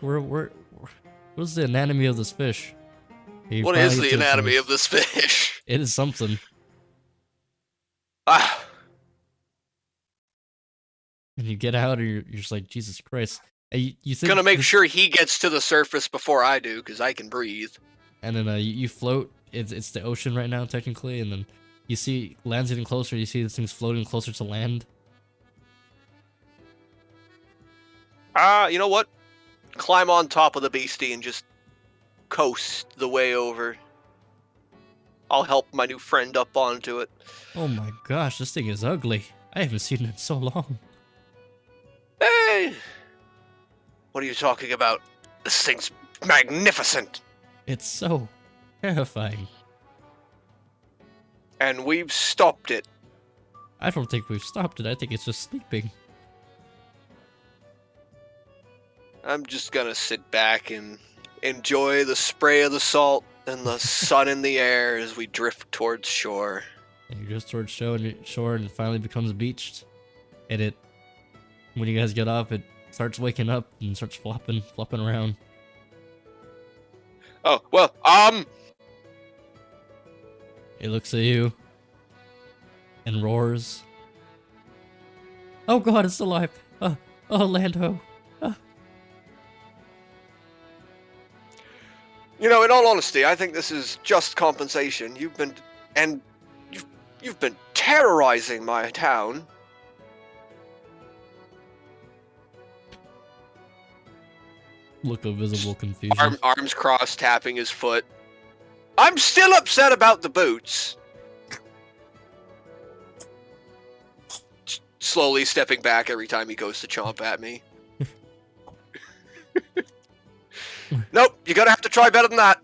What's the anatomy of this fish? You What finally is get the to its anatomy nose. of this fish? It is something. Ah, And you get out, and you're just like, Jesus Christ. And you think gonna make this- sure he gets to the surface before I do, because I can breathe. And then you float it's the ocean right now technically, and then you see land's getting closer. You see this thing's floating closer to land. You know what? Climb on top of the beastie and just coast the way over. I'll help my new friend up onto it. Oh my gosh, this thing is ugly. I haven't seen it in so long. Hey! What are you talking about? This thing's magnificent! It's so terrifying. And we've stopped it. I don't think we've stopped it. I think it's just sleeping. I'm just gonna sit back and enjoy the spray of the salt and the sun in the air as we drift towards shore. And you're just towards shore and it finally becomes beached. And when you guys get off, it starts waking up and starts flopping around. Oh, well, It looks at you and roars. Oh god, it's alive! Oh, Lando! You know, in all honesty, I think this is just compensation. You've been terrorizing my town. Look of visible confusion. Arms crossed, tapping his foot. I'm still upset about the boots. Slowly stepping back every time he goes to chomp at me. Nope, you're gonna have to try better than that.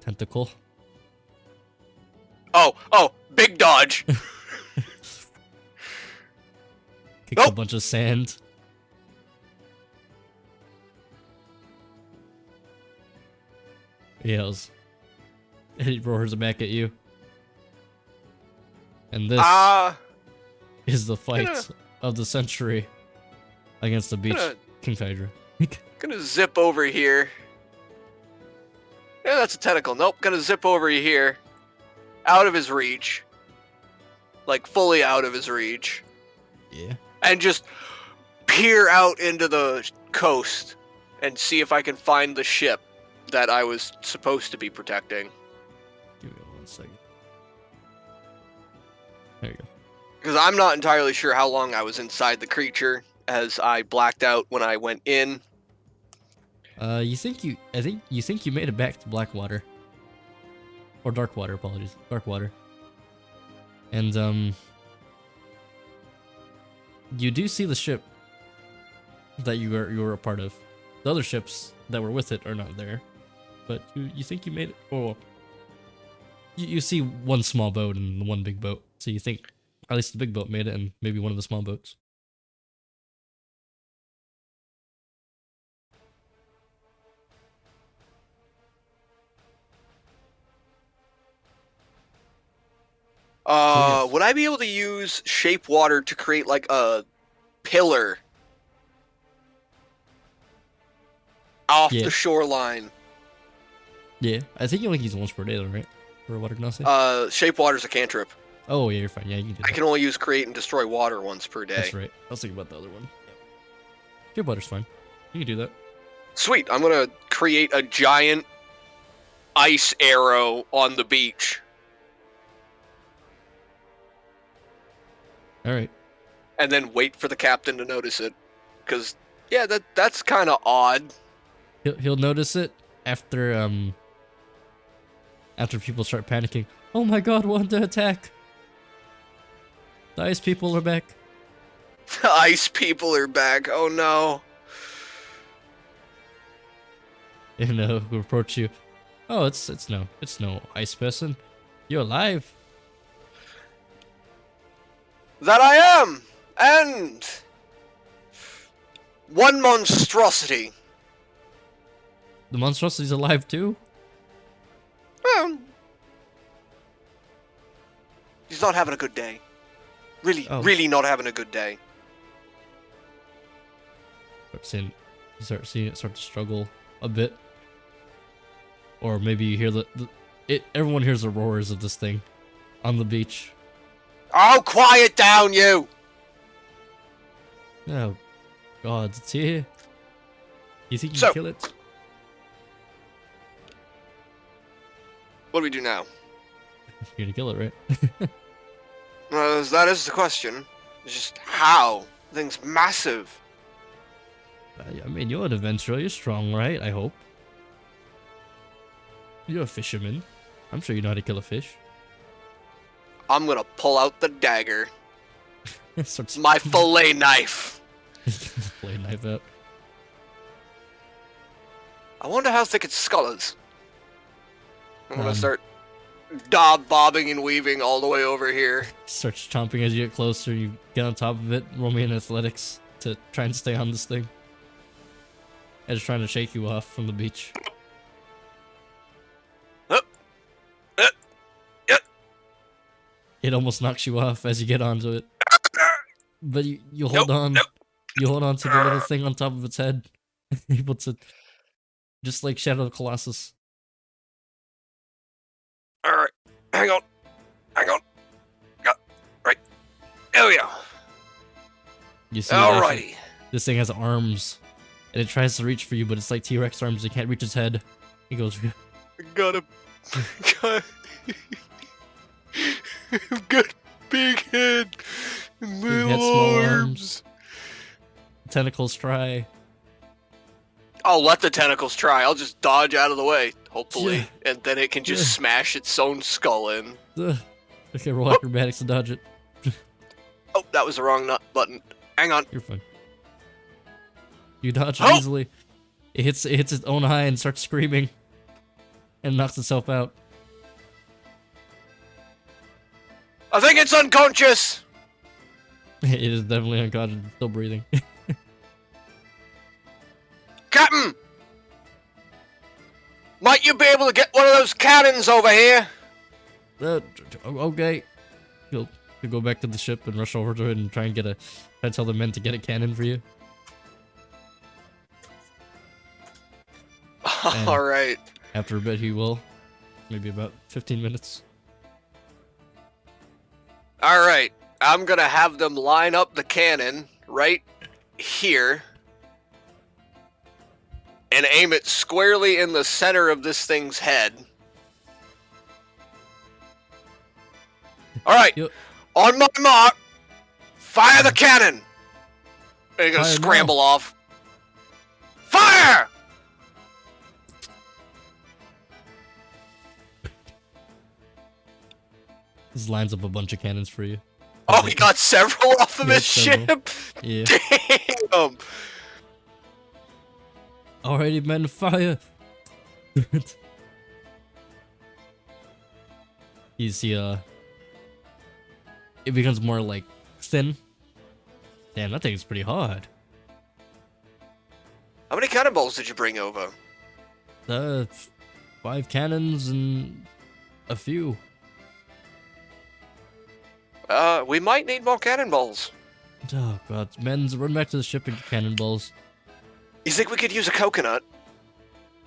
Tentacle. Oh, big dodge. Kicks a Nope. bunch of sand. He yells. And he roars back at you. And this is the fight of the century against the beach King Hydra. Gonna zip over here. Yeah, that's a tentacle. Nope, gonna zip over here. Out of his reach. Like, fully out of his reach. Yeah. And just peer out into the coast and see if I can find the ship that I was supposed to be protecting. Give me 1 second. There you go. Because I'm not entirely sure how long I was inside the creature, as I blacked out when I went in. I think you made it back to Blackwater. Or Darkwater, apologies. Darkwater. And you do see the ship that you were a part of. The other ships that were with it are not there. But you think you made it, or you see one small boat and one big boat. So you think at least the big boat made it, and maybe one of the small boats. Yes. Would I be able to use shape water to create like a pillar off the shoreline? Yeah, I think you only use it once per day though, right? For water gnostic? Shape water's a cantrip. Oh yeah, you're fine. Yeah, you can do that. I can only use create and destroy water once per day. That's right. I was thinking about the other one. Shape water's fine. You can do that. Sweet, I'm gonna create a giant ice arrow on the beach. All right. And then wait for the captain to notice it. Because, yeah, that's kind of odd. He'll notice it after people start panicking. Oh my god, we're under attack. The ice people are back. The ice people are back. Oh no. And he'll approach you. Oh, it's no ice person. You're alive. That I am! And one monstrosity. The monstrosity's alive too? He's not having a good day. Really not having a good day. You start seeing it start to struggle a bit. Or maybe you hear everyone hears the roars of this thing on the beach. Oh, quiet down, you! Oh, God, it's here. You think you can kill it? What do we do now? You're gonna kill it, right? That is the question. It's just how? The thing's massive. I mean, you're an adventurer. You're strong, right? I hope. You're a fisherman. I'm sure you know how to kill a fish. I'm gonna pull out the dagger. Starts My fillet knife. fillet knife out. I wonder how thick its skull is. I'm gonna Um, start bobbing and weaving all the way over here. Starts chomping as you get closer. You get on top of it. Roll me in athletics to try and stay on this thing. It's trying to shake you off from the beach. It almost knocks you off as you get onto it. But you hold on. You hold on to the little thing on top of its head. Able to, just like Shadow of the Colossus. Alright, hang on. Got right. There we go. You see, Alrighty. This thing has arms, and it tries to reach for you, but it's like T-Rex arms. It can't reach its head. He goes, Got a big head and little head, small arms. tentacles try. I'll let the tentacles try. I'll just dodge out of the way, hopefully, Yeah. and then it can just Yeah. smash its own skull in. Okay, roll acrobatics to dodge it. Oh, that was the wrong button. Hang on. You're fine. You dodge it Oh! easily. It hits its own eye and starts screaming, and knocks itself out. I think it's unconscious. It is definitely unconscious, it's still breathing. Captain! Might you be able to get one of those cannons over here? Okay. You'll go back to the ship and rush over to it and try and try to tell the men to get a cannon for you. And- Alright. After a bit, he will. Maybe about 15 minutes. Alright. I'm gonna have them line up the cannon right here and aim it squarely in the center of this thing's head. Alright. Yep. On my mark, fire the cannon! And you're gonna Fire scramble off. Fire! This lines up a bunch of cannons for you. Oh, he got several off of Yeah, his several. ship? Yeah. Damn! Alrighty, men, fire! You see, it becomes more like thin. Damn, that thing's pretty hard. How many cannonballs did you bring over? 5 cannons and a few. We might need more cannonballs. Oh god, men, run back to the ship and get cannonballs. You think we could use a coconut?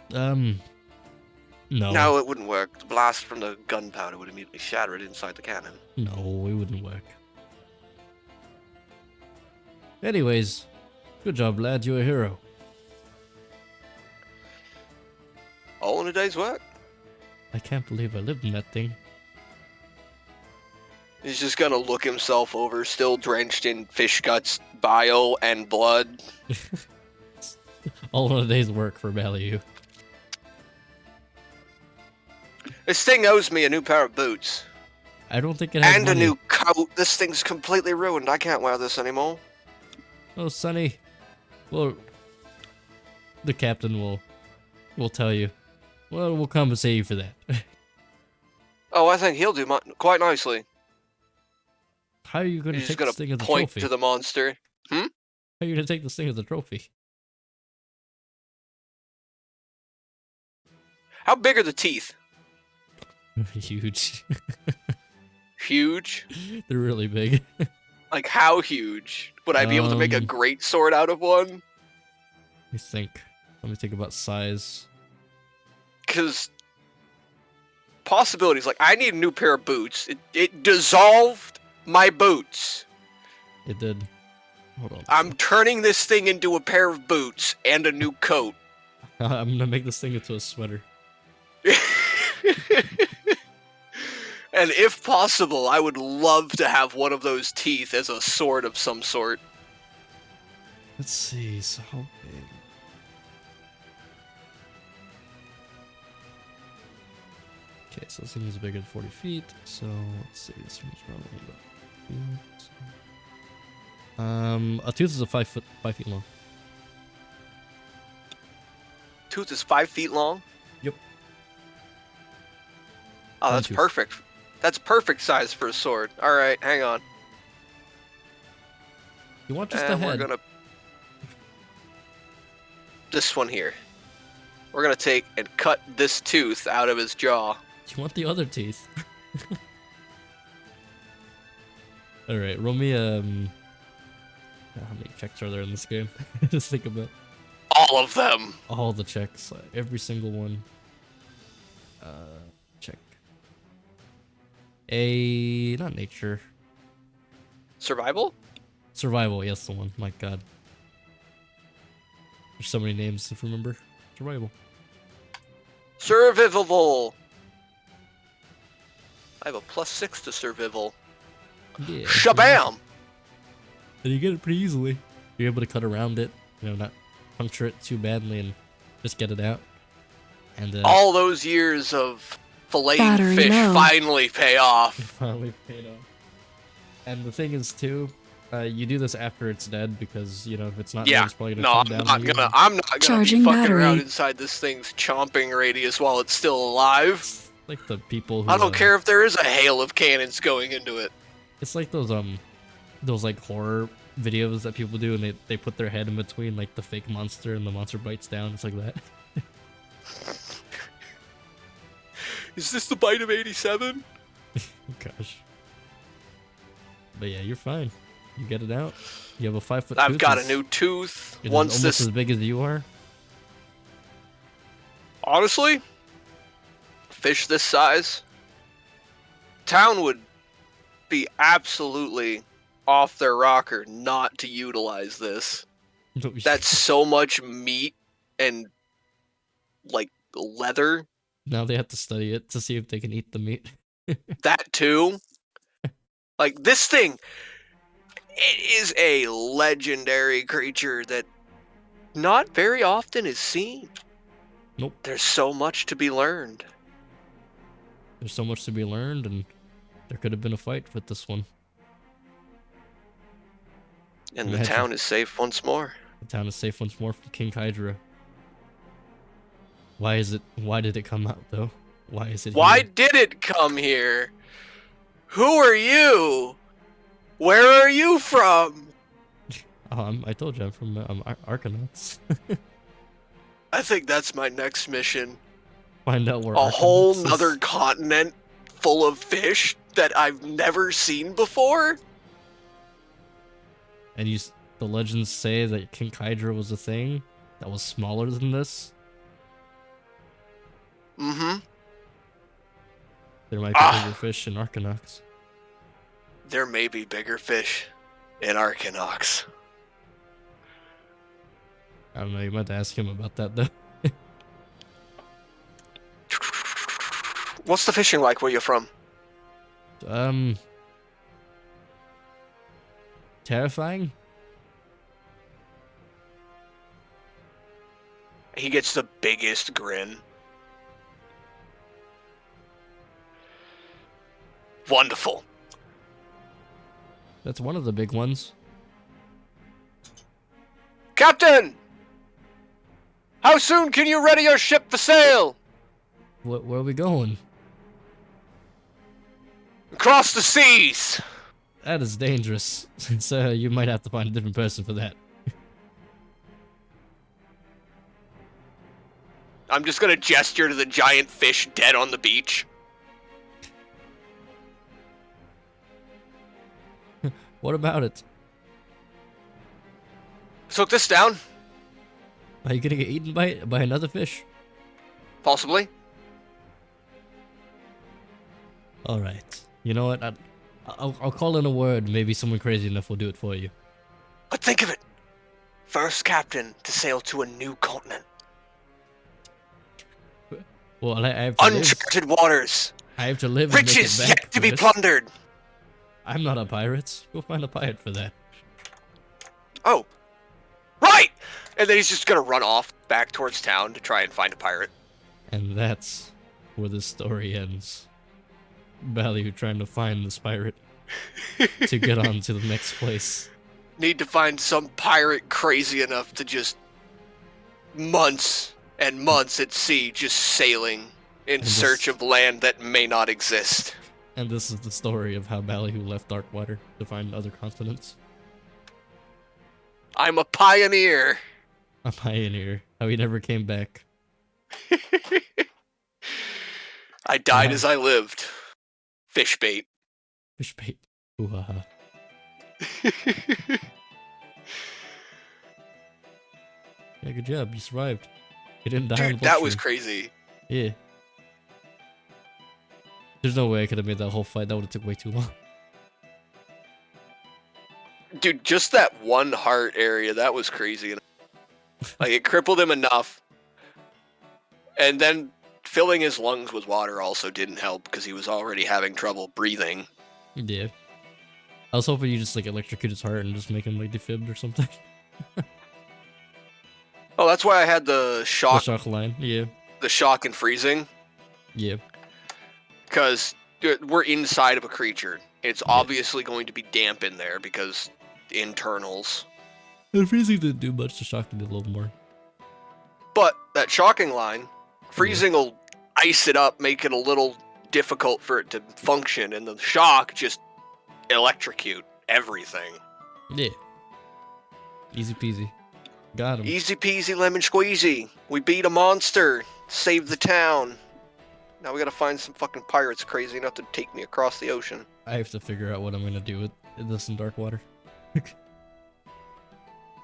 No. No, it wouldn't work. The blast from the gunpowder would immediately shatter it inside the cannon. No, it wouldn't work. Anyways, good job, lad. You're a hero. All in a day's work. I can't believe I lived in that thing. He's just gonna look himself over, still drenched in fish guts, bile, and blood. All in a day's work for Balao. This thing owes me a new pair of boots. I don't think it has And money. a new coat. This thing's completely ruined. I can't wear this anymore. Oh, Sonny. Well, the captain will tell you. Well, we'll compensate you for that. Oh, I think he'll do quite nicely. How are you going to He's take just this thing gonna as a point trophy? to the monster. How are you going to take this thing as a trophy? How big are the teeth? Huge. Huge? They're really big. Like, how huge? Would I be able to make a Um, great sword out of one? Let me think. Let me think about size. Because possibilities, like, I need a new pair of boots. It dissolved my boots. It did. Hold on. I'm turning this thing into a pair of boots and a new coat. I'm going to make this thing into a sweater. And if possible, I would love to have one of those teeth as a sword of some sort. Let's see, so how big? Okay, so this thing is bigger than 40 feet, so let's see, this one's probably about a tooth is a 5 feet long. Tooth is 5 feet long? Yep. Oh, One that's tooth. perfect. That's perfect size for a sword. Alright, hang on. You want just the And we're head? gonna... This one here. We're gonna take and cut this tooth out of his jaw. You want the other teeth? Alright, roll me how many checks are there in this game? Just think about All of them! all the checks, every single one. Check. Not nature. Survival? Survival, yes, the one. My god. There's so many names to remember. Survival. Survival! I have a +6 to survival. Yeah. Shabam! And you get it pretty easily. You're able to cut around it, you know, not puncture it too badly and just get it out. And All those years of filleting Battery fish low. finally pay off. finally paid off. And the thing is too, you do this after it's dead because, you know, if it's not dead, Yeah, it's probably no, gonna I'm come down not on you. gonna. I'm not gonna Charging be fucking battery. around inside this thing's chomping radius while it's still alive. Like the people who I don't care if there is a hail of cannons going into it. It's like those like horror videos that people do, and they put their head in between like the fake monster, and the monster bites down. It's like that. Is this the bite of 87? Gosh. But yeah, you're fine. You get it out. You have a 5 foot. I've got a new tooth. Once almost this, as big as you are. honestly, fish this size, town would be absolutely off their rocker not to utilize this. That's so much meat and like leather. Now they have to study it to see if they can eat the meat. That too. Like this thing, it is a legendary creature that not very often is seen. Nope. There's so much to be learned. There's so much to be learned, and there could have been a fight with this one. And the Imagine. town is safe once more. The town is safe once more from King Hydra. Why did it come out though? Why is it Why here? did it come here? Who are you? Where are you from? I told you I'm from Arcanauts. I think that's my next mission. Find out where A whole Arcanauts is. nother continent full of fish that I've never seen before? And the legends say that King Hydra was a thing that was smaller than this. Mm-hmm. There might be bigger fish in Arcanauts. There may be bigger fish in Arcanox. I don't know, you might ask him about that though. What's the fishing like where you're from? Terrifying? He gets the biggest grin. Wonderful. That's one of the big ones. Captain! How soon can you ready your ship for sail? Where are we going? Across the seas! That is dangerous. So you might have to find a different person for that. I'm just gonna gesture to the giant fish dead on the beach. What about it? Took this down? Are you gonna get eaten by another fish? Possibly. All right. You know what? I'll call in a word. Maybe someone crazy enough will do it for you. But think of it. First captain to sail to a new continent. Well, I have to live. Uncharted waters. I have to live and make it Riches back yet to be Chris. plundered. I'm not a pirate. Go find a pirate for that. Oh, right! And then he's just gonna run off back towards town to try and find a pirate. And that's where the story ends. Baloo trying to find this pirate to get on to the next place. Need to find some pirate crazy enough to just months and months at sea just sailing in search of land that may not exist. And this is the story of how Baloo left Darkwater to find other continents. I'm a pioneer. A pioneer. How he never came back. I died as I lived. Fish bait. Fish bait. Ooh, ha, ha. Yeah, good job. You survived. You didn't die. Dude, that was crazy. Yeah. There's no way I could have made that whole fight. That would have took way too long. Dude, just that one heart area, that was crazy. Like, it crippled him enough. And then filling his lungs with water also didn't help because he was already having trouble breathing. Yeah. I was hoping you just like electrocute his heart and just make him like defibbed or something. Oh, that's why I had the The shock, shock line. Yeah. the shock and freezing. Yeah. Because we're inside of a creature. It's obviously going to be damp in there because internals. And freezing didn't do much. The shock did a little more. But that shocking line, freezing will ice it up, make it a little difficult for it to function, and the shock just electrocute everything. Yeah. Easy peasy. Got him. Easy peasy lemon squeezy. We beat a monster. Saved the town. Now we gotta find some fucking pirates crazy enough to take me across the ocean. I have to figure out what I'm gonna do with this in Darkwater.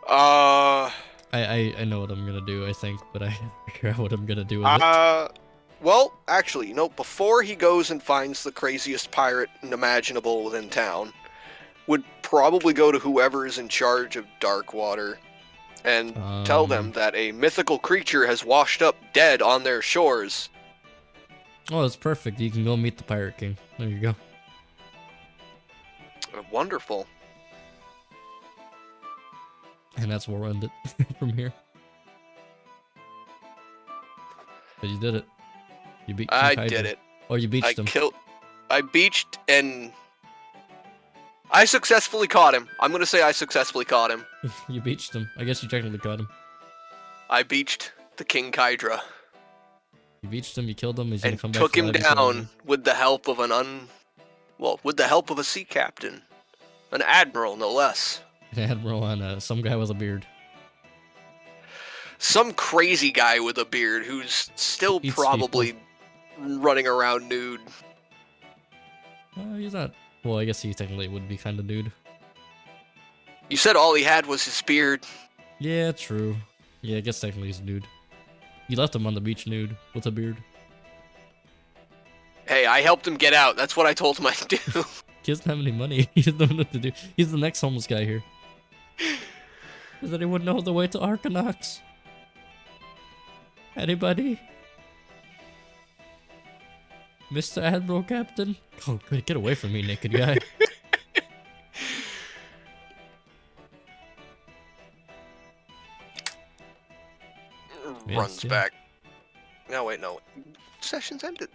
I know what I'm gonna do, I think, but I have to figure out what I'm gonna do with it. Well, actually, you know, before he goes and finds the craziest pirate imaginable within town, would probably go to whoever is in charge of Darkwater and tell them that a mythical creature has washed up dead on their shores. Oh, that's perfect. You can go meet the Pirate King. There you go. Wonderful. And that's where we'll end it from here. But you did it. You beat King I Hydra. did it. Or you beached him. I beached and I successfully caught him. I'm gonna say I successfully caught him. You beached him. I guess you technically caught him. I beached the King Hydra. You beached him, you killed him, he's gonna And come back took to him life and kill down with the help of with the help of a sea captain. An admiral, no less. An admiral and some guy with a beard. Some crazy guy with a beard who's still Eats probably running around nude. He's not. Well, I guess he technically would be kind of nude. You said all he had was his beard. Yeah, true. Yeah, I guess technically he's nude. You left him on the beach nude with a beard. Hey, I helped him get out. That's what I told him I'd do. He doesn't have any money. He doesn't know what to do. He's the next homeless guy here. Does anyone know the way to Arcanauts? Anybody? Mr. Admiral Captain? Oh, good. Get away from me, naked guy. Runs yeah. back. No, wait, no. Session's ended.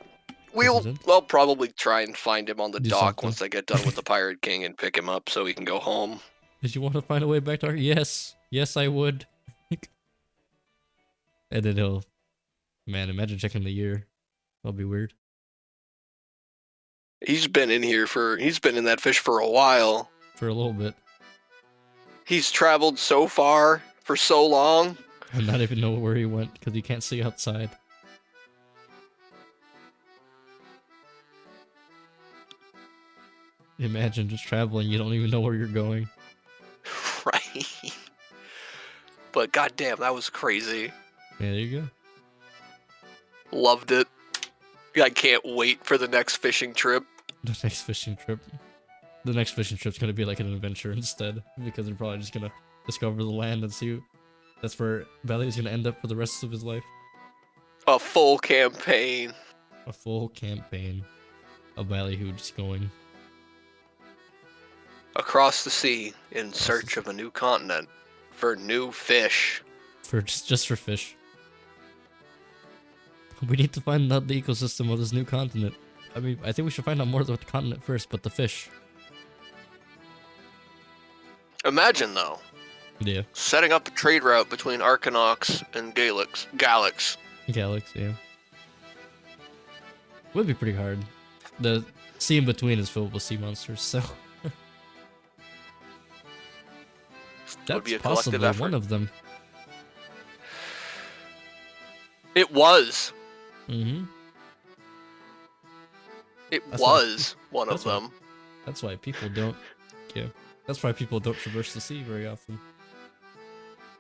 ended? We'll probably try and find him on the Do dock something. once I get done with the Pirate King and pick him up so he can go home. Did you want to find a way back to Yes. Yes, I would. And then he'll... Man, imagine checking the year. That'll be weird. He's been in that fish for a while. For a little bit. He's traveled so far for so long. And not even know where he went because he can't see outside. Imagine just traveling, you don't even know where you're going. Right. But goddamn, that was crazy. Yeah, there you go. Loved it. I can't wait for the next fishing trip. The next fishing trip. The next fishing trip's gonna be like an adventure instead. Because they're probably just gonna discover the land and see. That's where Bally's gonna end up for the rest of his life. A full campaign. A full campaign. a ballyhoo just going. Across the sea in search of a new continent for new fish. For just for fish. We need to find out the ecosystem of this new continent. I mean, I think we should find out more about the continent first, but the fish. Imagine, though, Yeah. setting up a trade route between Arcanox and Galax. Galax, yeah. Would be pretty hard. The sea in between is filled with sea monsters, so that's Would be a possibly collective effort. one of them. It was. Mm-hmm. It That's was one of that's why- them. That's why people don't. Yeah. That's why people don't traverse the sea very often.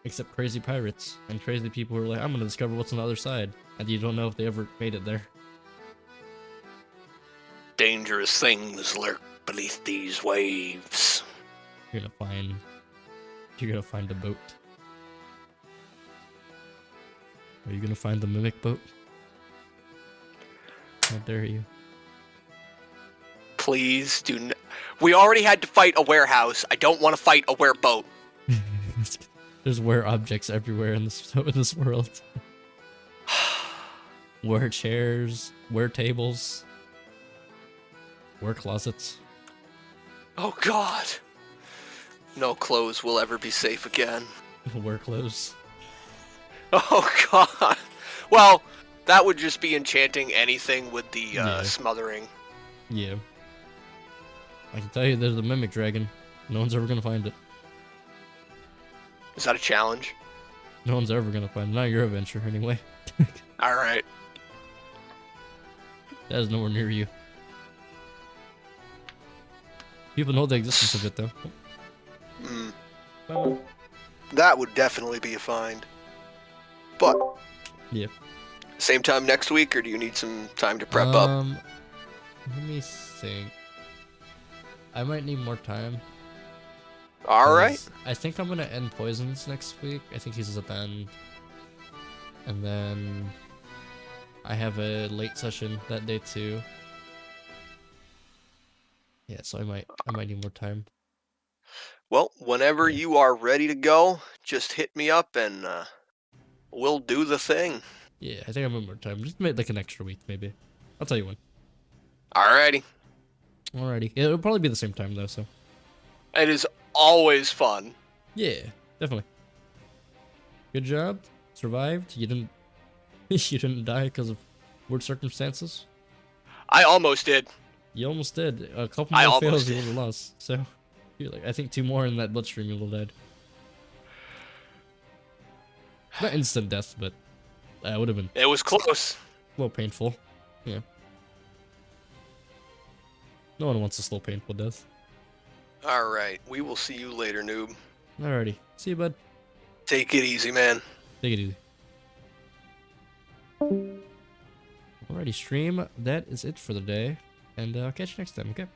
Except crazy pirates and crazy people who are like, I'm gonna discover what's on the other side, and you don't know if they ever made it there. Dangerous things lurk beneath these waves. You're gonna find a boat. Are you gonna find the mimic boat? How dare you? Please do not. We already had to fight a warehouse. I don't want to fight a wereboat. There's were objects everywhere in this world. Were chairs, were tables, were closets. Oh God. No clothes will ever be safe again. Were clothes. Oh God. Well, that would just be enchanting anything with the Yeah. smothering. Yeah. I can tell you there's a mimic dragon. No one's ever gonna find it. Is that a challenge? No one's ever gonna find it. Not your adventure, anyway. All right. That is nowhere near you. People know the existence of it, though. Mm, Well, that would definitely be a find. But yeah. same time next week, or do you need some time to prep up? Let me think. I might need more time. All right. 'cause I think I'm gonna end Poisons next week. I think he's at the end. And then I have a late session that day too. Yeah, so I might need more time. Well, whenever Yeah. you are ready to go, just hit me up and we'll do the thing. Yeah, I think I need more time. Just make like an extra week, maybe. I'll tell you when. Alrighty. Alrighty. Yeah, it'll probably be the same time though, so. It is always fun. Yeah, definitely. Good job. Survived. You didn't you didn't die because of weird circumstances. I almost did. You almost did. A couple I more almost fails, you did. would have lost. So, you're like, I think 2 more in that bloodstream, you would have died. Not instant death, but that would have been It was close. a little painful. Yeah. No one wants a slow, painful death. Alright, we will see you later, noob. Alrighty. See you, bud. Take it easy, man. Take it easy. Alrighty, stream. That is it for the day. And I'll catch you next time, okay?